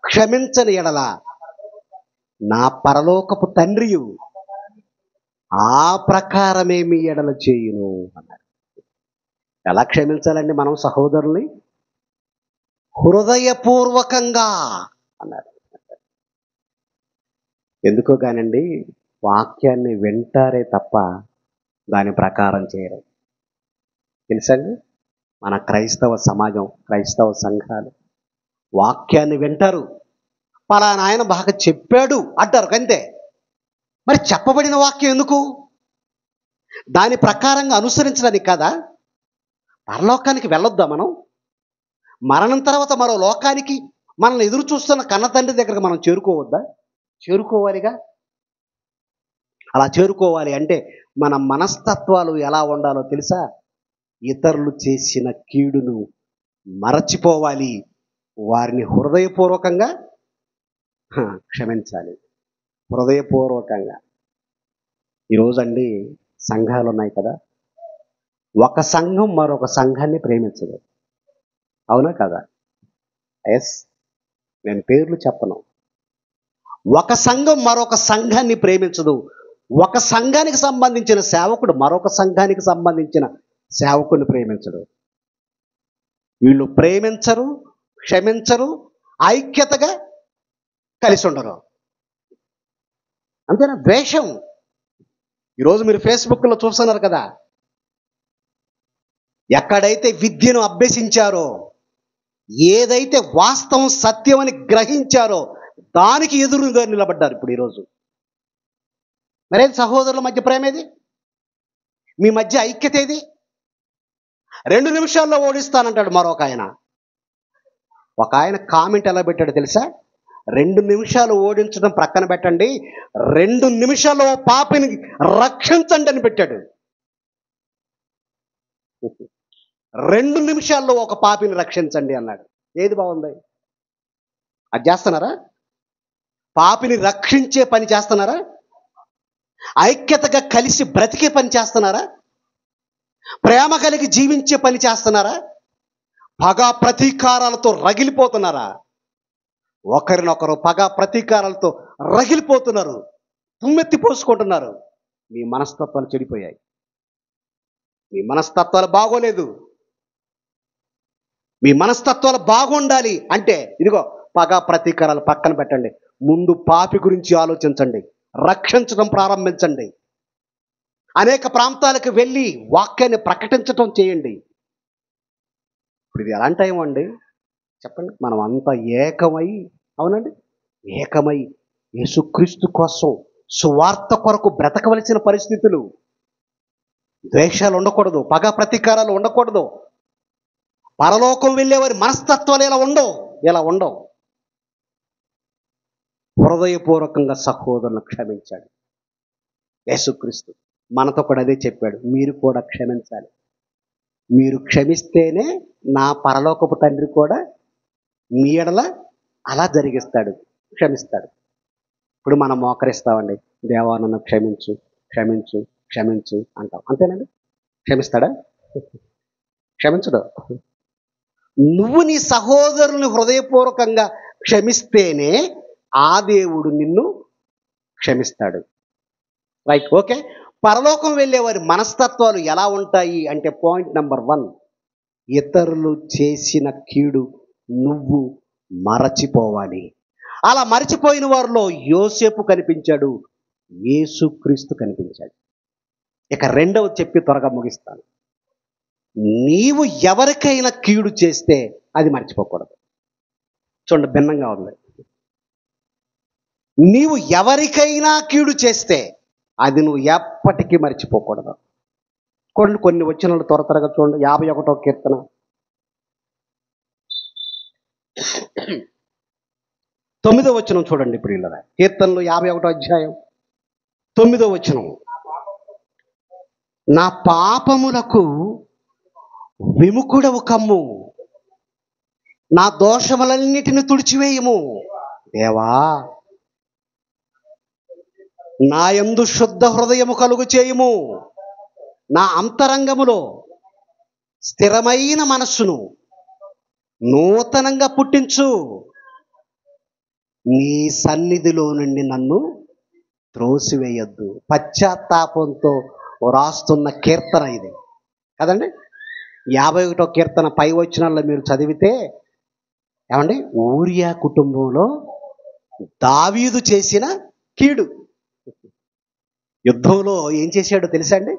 క్షమించని ఎడల నా పరలోకపు తండ్రియు ఆ ప్రకారమే మీ ఎడల చేయును అన్నాడు. ఎలా క్షమించాలండి మనం సహోదరుల్ని? హృదయపూర్వకంగా అన్నాడు. ఎందుకో కానండి, వాక్యాన్ని వింటారే తప్ప దాని ప్రకారం చేయరు. తెలుసండి, మన క్రైస్తవ సమాజం, క్రైస్తవ సంఘాలు వాక్యాన్ని వింటారు, పలానా ఆయన బాగా చెప్పాడు అంటారు అంతే. మరి చెప్పబడిన వాక్యం ఎందుకు? దాని ప్రకారంగా అనుసరించడానికి కదా. పరలోకానికి వెళ్ళొద్దా మనం? మరణం తర్వాత మరో లోకానికి మనల్ని ఎదురు చూస్తున్న కన్న తండ్రి దగ్గరకు మనం చేరుకోవద్దా? చేరుకోవాలిగా. అలా చేరుకోవాలి అంటే మన మనస్తత్వాలు ఎలా ఉండాలో తెలుసా? ఇతరులు చేసిన కీడును మరచిపోవాలి, వారిని హృదయపూర్వకంగా క్షమించాలి. హృదయపూర్వకంగా. ఈరోజండి సంఘాలు ఉన్నాయి కదా, ఒక సంఘం మరొక సంఘాన్ని ప్రేమించదు. అవునా కదా? ఎస్, నేను పేర్లు చెప్పను. ఒక సంఘం మరొక సంఘాన్ని ప్రేమించదు. ఒక సంఘానికి సంబంధించిన సేవకుడు మరొక సంఘానికి సంబంధించిన సేవకుడిని ప్రేమించడు. వీళ్ళు ప్రేమించరు, క్షమించరు, ఐక్యతగా కలిసి ఉండరు. అంతేనా? ద్వేషం. ఈరోజు మీరు ఫేస్బుక్లో చూస్తున్నారు కదా, ఎక్కడైతే విద్యను అభ్యసించారో, ఏదైతే వాస్తవం సత్యం అని గ్రహించారో దానికి ఎదురుగా నిలబడ్డారు ఇప్పుడు ఈరోజు. మరేది సహోదరుల మధ్య ప్రేమేది? మీ మధ్య ఐక్యత ఏది? 2 నిమిషాల్లో ఓడిస్తానంటాడు మరొక ఆయన. ఒక ఆయన కామెంట్ ఎలా పెట్టాడు తెలుసా? 2 నిమిషాలు ఓడించడం ప్రక్కన పెట్టండి, 2 నిమిషాల్లో పాపిని రక్షించండి అని పెట్టాడు. 2 నిమిషాల్లో ఒక పాపిని రక్షించండి అన్నాడు. ఏది బాగుంది? అది చేస్తున్నారా? పాపిని రక్షించే పని చేస్తున్నారా? ఐక్యతగా కలిసి బ్రతికే పని చేస్తున్నారా? ప్రేమ కలిగి జీవించే పని చేస్తున్నారా? పగా ప్రతీకారాలతో రగిలిపోతున్నారా? ఒకరినొకరు పగా ప్రతీకారాలతో రగిలిపోతున్నారు, తుమ్మెత్తి పోసుకుంటున్నారు. మీ మనస్తత్వాలు చెడిపోయాయి, మీ మనస్తత్వాలు బాగోలేదు. మీ మనస్తత్వాలు బాగుండాలి అంటే ఇదిగో పగా ప్రతీకారాలు పక్కన పెట్టండి, ముందు పాపి గురించి ఆలోచించండి, రక్షించడం ప్రారంభించండి. అనేక ప్రాంతాలకు వెళ్ళి వాక్యాన్ని ప్రకటించడం చేయండి. ఇప్పుడు ఇది ఎలాంటి టైం అండి చెప్పండి? మనం అంతా ఏకమై, అవునండి, ఏకమై యేసుక్రీస్తు కోసం సువార్త కొరకు బ్రతకవలసిన పరిస్థితులు. ద్వేషాలు ఉండకూడదు, పగ ప్రతీకారాలు ఉండకూడదు. పరలోకం వెళ్ళేవారి మనస్తత్వాలు ఇలా ఉండవు. హృదయపూర్వకంగా సహోదరులను క్షమించాడు యేసుక్రీస్తు. మనతో కూడా అదే చెప్పాడు, మీరు కూడా క్షమించాలి. మీరు క్షమిస్తేనే నా పరలోకపు తండ్రి కూడా మీ ఎడల అలా జరిగిస్తాడు, క్షమిస్తాడు. ఇప్పుడు మనం మోకరిస్తామండి, దేవా నన్ను క్షమించు క్షమించు క్షమించు అంటాం, అంతేనండి? క్షమిస్తాడా? క్షమించడు. నువ్వు నీ సహోదరుని హృదయపూర్వకంగా క్షమిస్తేనే ఆ దేవుడు నిన్ను క్షమిస్తాడు. Right, okay. పరలోకం వెళ్ళే వారి మనస్తత్వాలు ఎలా ఉంటాయి అంటే పాయింట్ నెంబర్ 1, ఇతరులు చేసిన కీడు నువ్వు మరచిపోవాలి. అలా మరచిపోయిన వారిలో యోసేపు కనిపించాడు, యేసుక్రీస్తు కనిపించాడు. ఇక రెండవది చెప్పి త్వరగా ముగిస్తాను. నీవు ఎవరికైనా కీడు చేస్తే అది మర్చిపోకూడదు. చూడండి, భిన్నంగా ఉంది. నీవు ఎవరికైనా కీడు చేస్తే అది నువ్వు ఎప్పటికీ మర్చిపోకూడదు. కొన్ని వచనాలు త్వరగా చూడండి. 51వ కీర్తన 9వ వచనం చూడండి ప్రియులారా. కీర్తనలు 51వ అధ్యాయం 9వ వచనం. నా పాపములకు విముఖుడవు కమ్ము, నా దోషములన్నిటిని తుడిచివేయము. దేవా, నా యందు శుద్ధ హృదయము కలుగు చేయుము, నా అంతరంగములో స్థిరమైన మనస్సును నూతనంగా పుట్టించు, నీ సన్నిధిలో నుండి నన్ను త్రోసివేయొద్దు. పశ్చాత్తాపంతో రాస్తున్న కీర్తన ఇది కదండి. 51వ కీర్తన పై వచనాల్లో మీరు చదివితే ఏమండి, ఊరియా కుటుంబంలో దావీదు చేసిన కీడు. యుద్ధంలో ఏం చేశాడో తెలుసా అండి?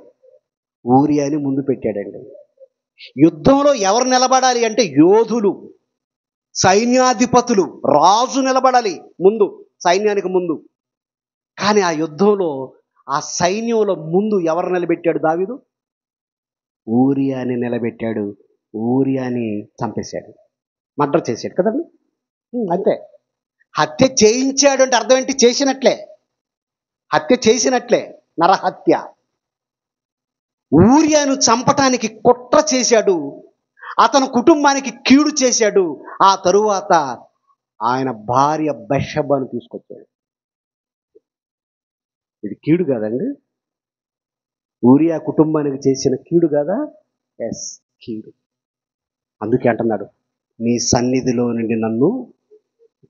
ఊరియాని ముందు పెట్టాడండి. యుద్ధంలో ఎవరు నిలబడాలి అంటే యోధులు, సైన్యాధిపతులు, రాజు నిలబడాలి ముందు, సైన్యానికి ముందు. కానీ ఆ యుద్ధంలో ఆ సైన్యంలో ముందు ఎవరు నిలబెట్టాడు దావీదు? ఊరియాని నిలబెట్టాడు. ఊరియాని చంపేశాడు, మర్డర్ చేశాడు కదండి. అంతే. హత్య చేయించాడు అంటే అర్థం ఏంటి? చేసినట్లే, హత్య చేసినట్లే, నరహత్య. ఊరియాను చంపటానికి కుట్ర చేశాడు, అతని కుటుంబానికి కీడు చేశాడు. ఆ తరువాత ఆయన భార్య బెషబాను తీసుకొచ్చాడు. ఇది కీడు కాదండి? ఊరియా కుటుంబానికి చేసిన కీడు కదా? ఎస్, కీడు. అందుకే అంటున్నాడు, నీ సన్నిధిలో నుండి నన్ను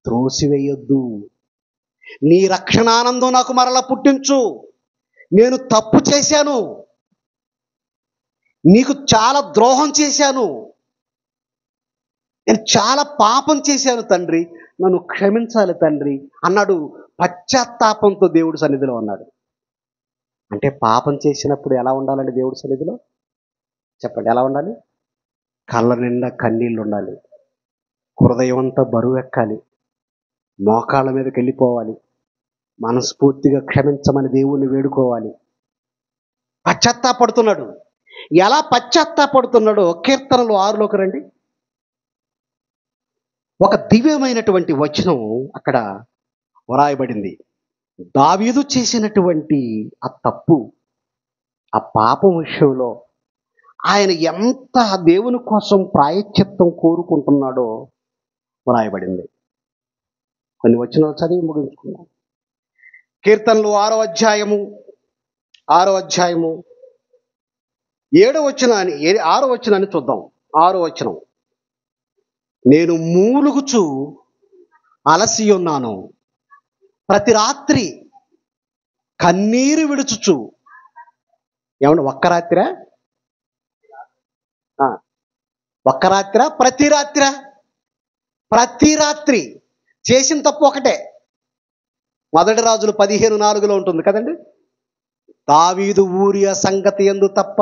త్రోసివేయొద్దు, నీ రక్షణానందం నాకు మరలా పుట్టించు. నేను తప్పు చేశాను, నీకు చాలా ద్రోహం చేశాను, నేను చాలా పాపం చేశాను తండ్రి, నన్ను క్షమించాలి తండ్రి అన్నాడు. పశ్చాత్తాపంతో దేవుడి సన్నిధిలో ఉన్నాడు. అంటే పాపం చేసినప్పుడు ఎలా ఉండాలండి దేవుడి సన్నిధిలో? చెప్పండి, ఎలా ఉండాలి? కళ్ళ నిండా కన్నీళ్ళు ఉండాలి, హృదయం అంతా బరువు ఎక్కాలి, మోకాళ్ళ మీదకి వెళ్ళిపోవాలి, మనస్ఫూర్తిగా క్షమించమని దేవుణ్ణి వేడుకోవాలి. పశ్చాత్తాపడుతున్నాడు. ఎలా పశ్చాత్తాపడుతున్నాడో కీర్తనలు 6లోకి రండి. ఒక దివ్యమైనటువంటి వచనం అక్కడ వ్రాయబడింది. దావీదు చేసినటువంటి ఆ తప్పు, ఆ పాపం విషయంలో ఆయన ఎంత దేవుని కోసం ప్రాయశ్చిత్తం కోరుకుంటున్నాడో వ్రాయబడింది. కొన్ని వచనాలు చదివి ముగించుకున్నాం. కీర్తనలు 6వ అధ్యాయము 7వ వచనాన్ని 6వ వచనాన్ని చూద్దాం. 6వ వచనం. నేను మూలుగుచు అలసి ఉన్నాను, ప్రతి రాత్రి కన్నీరు విడుచుచు. ఏమన్నా ఒక్క రాత్రి ప్రతి రాత్రి చేసిన తప్పు ఒకటే. మొదటి రాజులు 15:4 ఉంటుంది కదండి. దావీదు ఊరియా సంగతి యందు తప్ప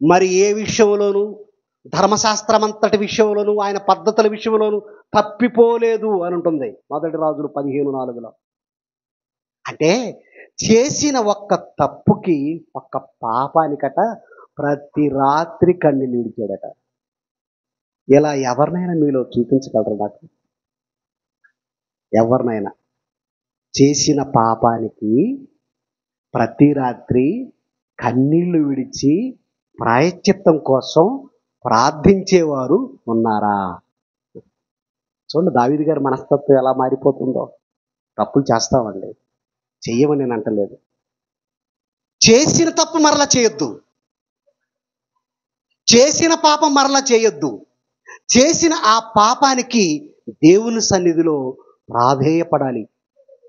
మరి ఏ విషయంలోనూ, ధర్మశాస్త్రం అంతటి విషయంలోనూ, ఆయన పద్ధతుల విషయంలోనూ తప్పిపోలేదు అని ఉంటుంది మొదటి రాజులు 15:4. అంటే చేసిన ఒక్క తప్పుకి, ఒక్క పాపానికట ప్రతి రాత్రి కన్నీళ్ళు విడిచాడట. ఇలా ఎవరినైనా మీలో చూపించగలరు నాకు? ఎవరినైనా చేసిన పాపానికి ప్రతి రాత్రి కన్నీళ్లు విడిచి ప్రాయశ్చిత్తం కోసం ప్రార్థించేవారు ఉన్నారా? చూడండి దావీదు గారి మనస్తత్వం ఎలా మారిపోతుందో. తప్పులు చేస్తామండి, చెయ్యమని నేను అంటలేదు. చేసిన తప్పు మరలా చేయొద్దు, చేసిన పాపం మరలా చేయొద్దు. చేసిన ఆ పాపానికి దేవుని సన్నిధిలో ప్రాధేయపడాలి,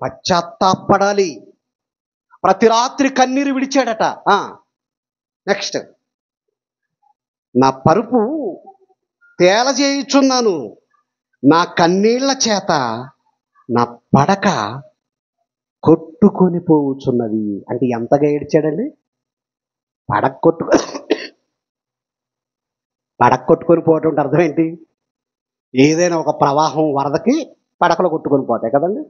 పశ్చాత్తాపడాలి. ప్రతి రాత్రి కన్నీరు విడిచాడట. నెక్స్ట్, నా పరుపు తేలజేయుచున్నాను, నా కన్నీళ్ల చేత నా పడక కొట్టుకొని పోవుచున్నది. అంటే ఎంతగా ఏడ్చాడండి? పడక కొట్టుకొని పోవటం అంటే అర్థం ఏంటి? ఏదైనా ఒక ప్రవాహం వరదకి పడకలు కొట్టుకొని పోతాయి కదండి.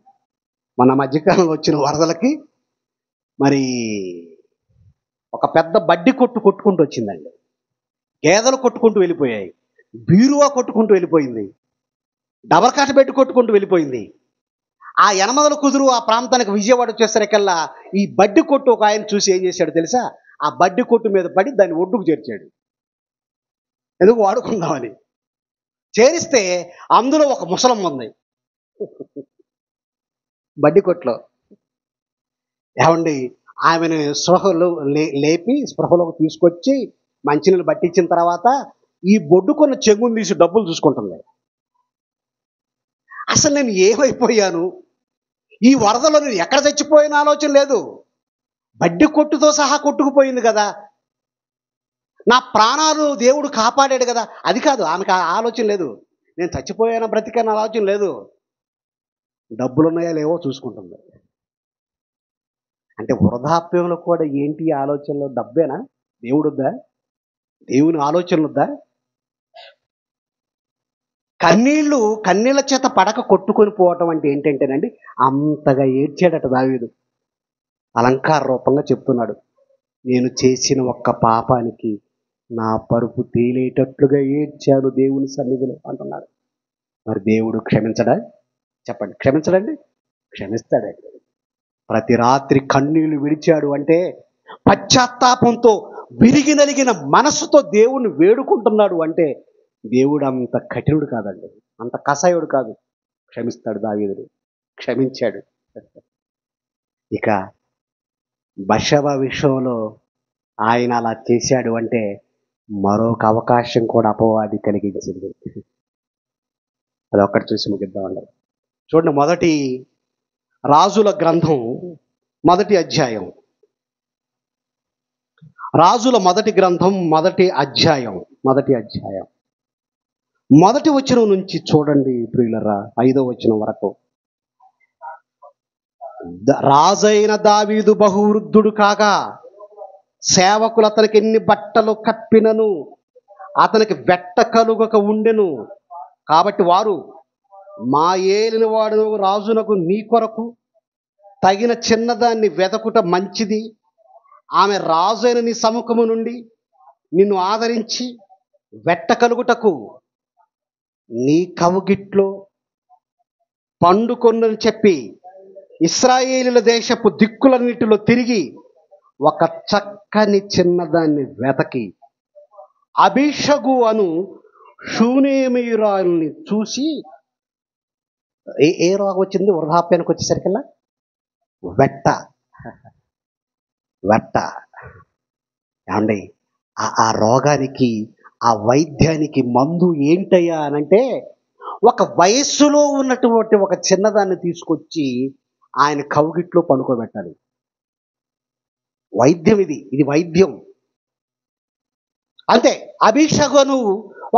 మన మధ్యకాలంలో వచ్చిన వరదలకి మరి ఒక పెద్ద బడ్డీ కొట్టుకుంటూ వచ్చిందండి. గేదెలు కొట్టుకుంటూ వెళ్ళిపోయాయి, బీరువా కొట్టుకుంటూ వెళ్ళిపోయింది, డబర్కాట పెట్టి కొట్టుకుంటూ వెళ్ళిపోయింది. ఆ యనమదల కుదురు ఆ ప్రాంతానికి విజయవాడ వచ్చేసరికల్లా ఈ బడ్డీ కొట్టు ఒక ఆయన చూసి ఏం చేశాడు తెలుసా? ఆ బడ్డీ కొట్టు మీద పడి దాన్ని ఒడ్డుకు చేర్చాడు. ఎందుకు? వాడుకుందామని. చేరిస్తే అందులో ఒక ముసలమ్మ ఉంది బడ్డీ కొట్లో. ఏమండి, ఆమెను స్పృహలో లేపి స్పృహలోకి తీసుకొచ్చి మంచినీళ్ళు పట్టించిన తర్వాత ఈ బొడ్డుకున్న చెంగుని తీసి డబ్బులు చూసుకుంటుంది. అసలు నేను ఏమైపోయాను, ఈ వరదలో నేను ఎక్కడ చచ్చిపోయిన ఆలోచన లేదు. బడ్డీ కొట్టుతో సహా కొట్టుకుపోయింది కదా, నా ప్రాణాలు దేవుడు కాపాడాడు కదా. అది కాదు, ఆమెకు ఆ ఆలోచన లేదు. నేను చచ్చిపోయాను బ్రతికన్న ఆలోచన లేదు. డబ్బులున్నాయా లేవో చూసుకుంటుంది. అంటే వృద్ధాప్యంలో కూడా ఏంటి ఆలోచనలో? డబ్బేనా? దేవుడు వద్దా? దేవుని ఆలోచనలు వద్దా? కన్నీళ్ళ చేత పడక కొట్టుకొని పోవటం అంటే ఏంటంటేనండి, అంతగా ఏడ్చాడట దావీదు. అలంకార రూపంగా చెప్తున్నాడు, నేను చేసిన ఒక్క పాపానికి నా పరుపు తేలేటట్లుగా ఏడ్చాను దేవుని సన్నిధిలో అంటున్నాడు. మరి దేవుడు క్షమించడా? చెప్పండి, క్షమించడండి? క్షమిస్తాడండి. ప్రతి రాత్రి కన్నీళ్లు విడిచాడు అంటే పశ్చాత్తాపంతో విరిగి నలిగిన మనసుతో దేవుణ్ణి వేడుకుంటున్నాడు అంటే దేవుడు అంత కఠినుడు కాదండి, అంత కసాయుడు కాదు. క్షమిస్తాడు. దావీదుని క్షమించాడు. ఇక బషవ విషయంలో ఆయన అలా చేశాడు అంటే మరొక అవకాశం కూడా అపవాది కలిగించింది. అది ఒక్కటి చూసి ముగిద్దామండి. చూడండి, మొదటి రాజుల గ్రంథం 1వ అధ్యాయం. రాజుల మొదటి గ్రంథం 1వ అధ్యాయం. మొదటి వచనం నుంచి చూడండి ప్రియులరా, 5వ వచనం వరకు. రాజైన దావీదు బహువృద్ధుడు కాగా సేవకులు అతనికి ఎన్ని బట్టలు కప్పినను అతనికి వెట్ట కలుగక ఉండెను. కాబట్టి వారు, మా ఏలిన వాడు రాజునకు నీ కొరకు తగిన చిన్నదాన్ని వెదకుట మంచిది. ఆమె రాజైన నీ సముఖము నుండి నిన్ను ఆదరించి వెట్ట కలుగుటకు నీ కవుగిట్లో పండుకొన్నని చెప్పి ఇశ్రాయేలీల దేశపు దిక్కులన్నిటిలో తిరిగి ఒక చక్కని చిన్నదాన్ని వెతకి అబీషగు అను షూనేమీయురాల్ని చూసి, ఏ రోగం వచ్చింది వృద్ధాప్యానికి వచ్చేసరికల్లా? వెట్ట. ఏమండి, ఆ రోగానికి, ఆ వైద్యానికి మందు ఏంటయ్యా అనంటే ఒక వయస్సులో ఉన్నటువంటి ఒక చిన్నదాన్ని తీసుకొచ్చి ఆయన కౌగిట్లో పడుకోబెట్టాలి. వైద్యం ఇది వైద్యం. అంతే. అభిషేకను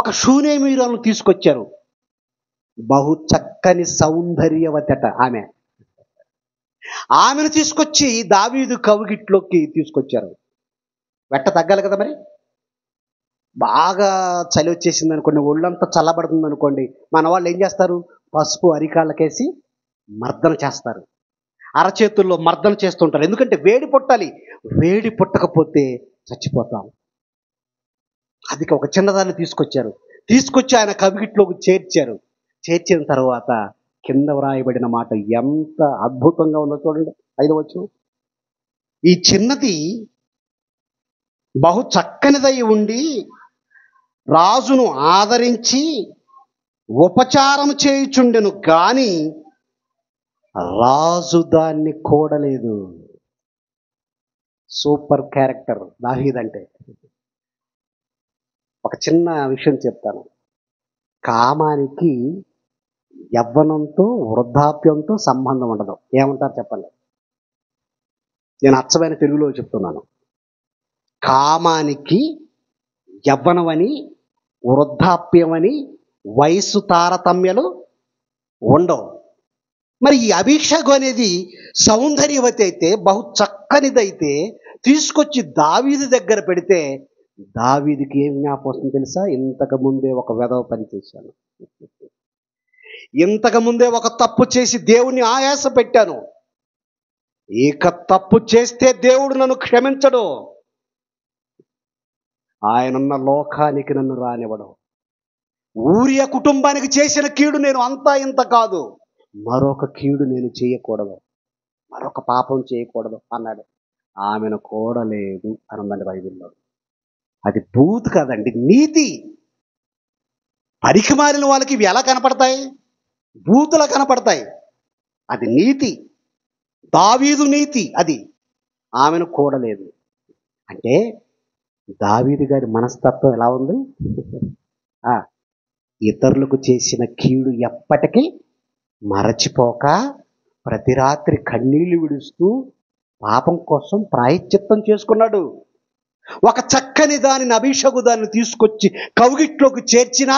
ఒక షూనేమీయురాలను తీసుకొచ్చారు. బహు చక్కని సౌందర్యవతట ఆమెను తీసుకొచ్చి దావీదు కవుగిట్లోకి తీసుకొచ్చారు. వెట్ట తగ్గాలి కదా మరి. బాగా చలి వచ్చేసింది అనుకోండి, ఒళ్ళంతా చల్లబడుతుంది అనుకోండి, మన వాళ్ళు ఏం చేస్తారు? పసుపు అరికాళ్ళకేసి మర్దన చేస్తారు, అరచేతుల్లో మర్దన చేస్తుంటారు. ఎందుకంటే వేడి పుట్టాలి, వేడి పుట్టకపోతే చచ్చిపోతాం. అది ఒక చిన్నదాన్ని తీసుకొచ్చి ఆయన కవిగిట్లోకి చేర్చిన తర్వాత కింద వ్రాయబడిన మాట ఎంత అద్భుతంగా ఉందో చూడండి. 5వ వచనం. ఈ చిన్నది బహు చక్కనిదై ఉండి రాజును ఆదరించి ఉపచారం చేయుచుండెను, గాని రాజు దాన్ని కూడలేదు. Super character దావీదంటే. ఒక చిన్న విషయం చెప్తాను. కామానికి యవ్వనంతో వృద్ధాప్యంతో సంబంధం ఉండదు. ఏమంటారు చెప్పండి? నేను అచ్చమైన తెలుగులో చెప్తున్నాను. కామానికి యవ్వనమని, వృద్ధాప్యమని, వయస్సు తారతమ్యాలు ఉండవు. మరి ఈ అభిషేకం అనేది సౌందర్యవతి అయితే, బహు చక్కనిదైతే తీసుకొచ్చి దావీదు దగ్గర పెడితే దావీదుకి ఏం జ్ఞాపకం వస్తుంది తెలుసా? ఇంతకు ముందే ఒక వెధవ పని చేశాను, ఇంతకు ముందే ఒక తప్పు చేసి దేవుణ్ణి ఆయాస పెట్టాను, ఇక తప్పు చేస్తే దేవుడు నన్ను క్షమించడు, ఆయనున్న లోకానికి నన్ను రానివ్వడం, ఊరియా కుటుంబానికి చేసిన కీడు నేను అంతా ఇంత కాదు, మరొక కీడు నేను చేయకూడదు, మరొక పాపం చేయకూడదు అన్నాడు. ఆమెను కూడలేదు అన్నది బైబిల్లో. అది బూత్ కాదండి, నీతి. పరికి మారిన వాళ్ళకి ఇవి ఎలా కనపడతాయి? బూతులా కనపడతాయి. అది నీతి, దావీదు నీతి అది. ఆమెను కూడలేదు అంటే దావీదు గారి మనస్తత్వం ఎలా ఉంది? ఇతరులకు చేసిన కీడు ఎప్పటికీ మరచిపోక ప్రతి రాత్రి కన్నీళ్లు విడుస్తూ పాపం కోసం ప్రాయశ్చిత్తం చేసుకున్నాడు. ఒక చక్కని దానిని, అభిషేకు దాన్ని తీసుకొచ్చి కౌగిట్లోకి చేర్చినా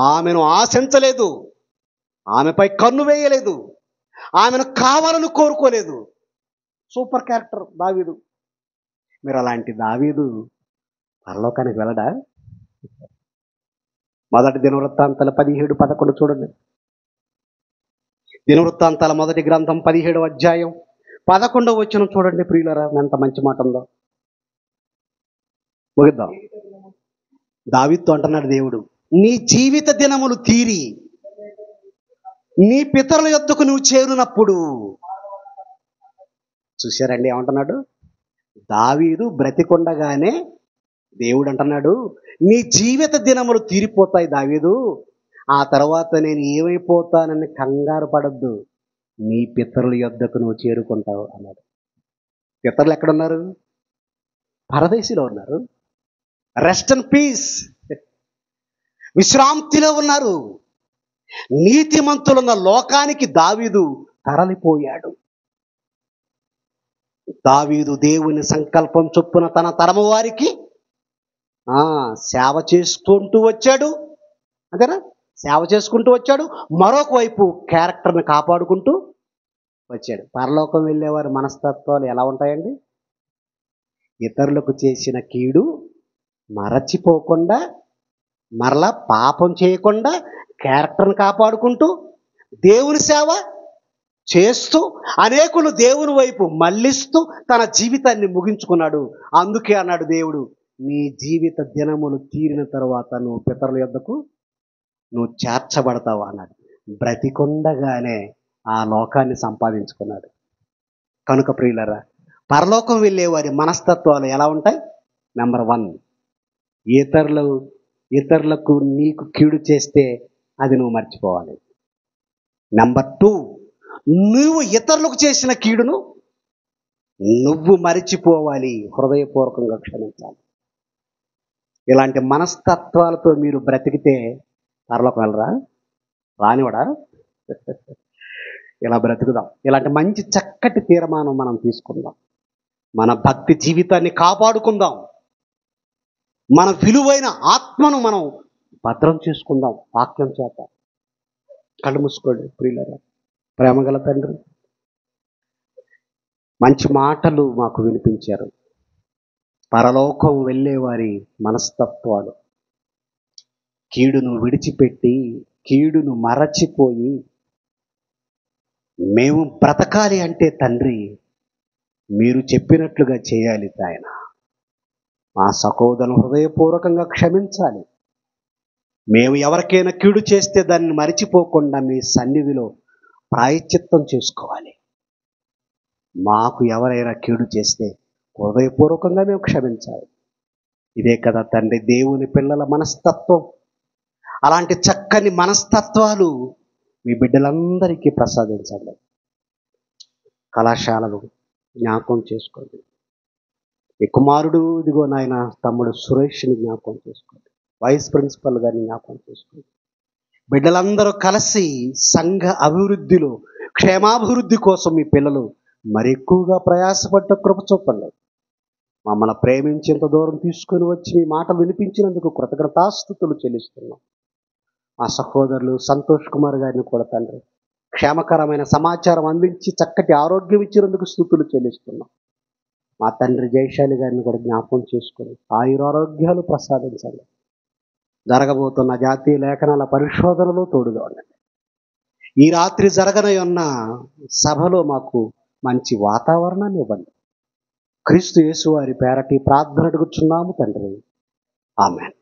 ఆమెను ఆశించలేదు, ఆమెపై కన్ను వేయలేదు, ఆమెను కావాలని కోరుకోలేదు. సూపర్ క్యారెక్టర్ దావీదు. మీరు అలాంటి దావీదు పరలోకానికి వెళ్ళడా? మొదటి దినవృత్తాంతాలు 17:11 చూడండి. దినవృత్తాంతాల మొదటి గ్రంథం 17వ అధ్యాయం 11వ వచనం చూడండి ప్రియులరా, ఎంత మంచి మాట ఉందో. ముగిద్దాం. దావీదుతో అంటున్నాడు దేవుడు, నీ జీవిత దినములు తీరి నీ పితరుల యొద్దకు నువ్వు చేరునప్పుడు. చూశారండి ఏమంటున్నాడు? దావీదు బ్రతికొండగానే దేవుడు అంటున్నాడు, నీ జీవిత దినములు తీరిపోతాయి దావీదు, ఆ తర్వాత నేను ఏమైపోతానని కంగారు పడద్దు, నీ పితరుల యొద్దకు నువ్వు చేరుకుంటావు అన్నాడు. పితరులు ఎక్కడున్నారు? పరదేశిలో ఉన్నారు. రెస్ట్ అండ్ పీస్, విశ్రాంతిలో ఉన్నారు. నీతిమంతులున్న లోకానికి దావీదు తరలిపోయాడు. దావీదు దేవుని సంకల్పం చొప్పున తన తరము వారికి సేవ చేసుకుంటూ వచ్చాడు. అంతేనా? సేవ చేసుకుంటూ వచ్చాడు. మరొక వైపు క్యారెక్టర్ని కాపాడుకుంటూ వచ్చాడు. పరలోకం వెళ్ళేవారి మనస్తత్వాలు ఎలా ఉంటాయండి? ఇతరులకు చేసిన కీడు మరచిపోకుండా, మరలా పాపం చేయకుండా, క్యారెక్టర్ని కాపాడుకుంటూ, దేవుని సేవ చేస్తూ, అనేకులు దేవుని వైపు మళ్ళిస్తూ తన జీవితాన్ని ముగించుకున్నాడు. అందుకే అన్నాడు దేవుడు, నీ జీవిత దినములు తీరిన తర్వాత నువ్వు పితరుల యొద్దకు నువ్వు చేర్చబడతావు అన్నాడు. బ్రతికొండగానే ఆ లోకాన్ని సంపాదించుకున్నాడు. కనుక ప్రియులరా, పరలోకం వెళ్ళేవారి మనస్తత్వాలు ఎలా ఉంటాయి? నెంబర్ 1, ఇతరులకు నీకు కీడు చేస్తే అది నువ్వు మర్చిపోవాలి. నెంబర్ 2, నువ్వు ఇతరులకు చేసిన కీడును నువ్వు మరిచిపోవాలి, హృదయపూర్వకంగా క్షమించాలి. ఇలాంటి మనస్తత్వాలతో మీరు బ్రతికితే పరలోకం వెళ్ళరా? రానివాడా? ఇలా బ్రతుకుదాం. ఇలాంటి మంచి చక్కటి తీర్మానం మనం తీసుకుందాం. మన భక్తి జీవితాన్ని కాపాడుకుందాం. మన విలువైన ఆత్మను మనం భద్రం చేసుకుందాం వాక్యం చేత. కళ్ళు మూసుకోండి ప్రియులారా. ప్రేమగల తండ్రి, మంచి మాటలు మాకు వినిపించారు. పరలోకం వెళ్ళేవారి మనస్తత్వాలు, కీడును విడిచిపెట్టి, కీడును మరచిపోయి మేము బ్రతకాలి అంటే తండ్రి మీరు చెప్పినట్లుగా చేయాలి. ఆయన మా సహోదరులను హృదయపూర్వకంగా క్షమించాలి. మేము ఎవరికైనా కీడు చేస్తే దాన్ని మరిచిపోకుండా మీ సన్నిధిలో ప్రాయశ్చిత్తం చేసుకోవాలి. మాకు ఎవరైనా కీడు చేస్తే హృదయపూర్వకంగా మేము క్షమించాలి. ఇదే కదా తండ్రి దేవుని పిల్లల మనస్తత్వం. అలాంటి చక్కని మనస్తత్వాలు మీ బిడ్డలందరికీ ప్రసాదించండి. కళాశాలలు జ్ఞాపకం చేసుకోండి. ఈ కుమారుడు ఇదిగో నాయన తమ్ముడు సురేష్ని జ్ఞాపకం చేసుకోండి. వైస్ ప్రిన్సిపల్ గారిని జ్ఞాపకం చేసుకోండి. బిడ్డలందరూ కలిసి సంఘ అభివృద్ధిలో, క్షేమాభివృద్ధి కోసం మీ పిల్లలు మరి ఎక్కువగా ప్రయాసపడ్డ కృప చూపండి. మమ్మల్ని ప్రేమించి ఇంత దూరం తీసుకొని వచ్చి మీ మాటలు వినిపించినందుకు కృతజ్ఞతాస్తుతులు చెల్లిస్తున్నాం. మా సహోదరులు సంతోష్ కుమార్ గారిని కూడా తండ్రి క్షేమకరమైన సమాచారం అందించి చక్కటి ఆరోగ్యం ఇచ్చినందుకు స్తుతులు చెల్లిస్తున్నాం. మా తండ్రి జయశాలి గారిని కూడా జ్ఞాపకం చేసుకొని ఆయురారోగ్యాలు ప్రసాదించండి. జరగబోతున్న జాతీయ లేఖనాల పరిశోధనలో తోడుగా ఉండండి. ఈ రాత్రి జరగనై ఉన్న సభలో మాకు మంచి వాతావరణాన్ని ఇవ్వండి. క్రీస్తు యేసు వారి పేరటి ప్రార్థన అడుగుచున్నాము తండ్రి. ఆమేన్.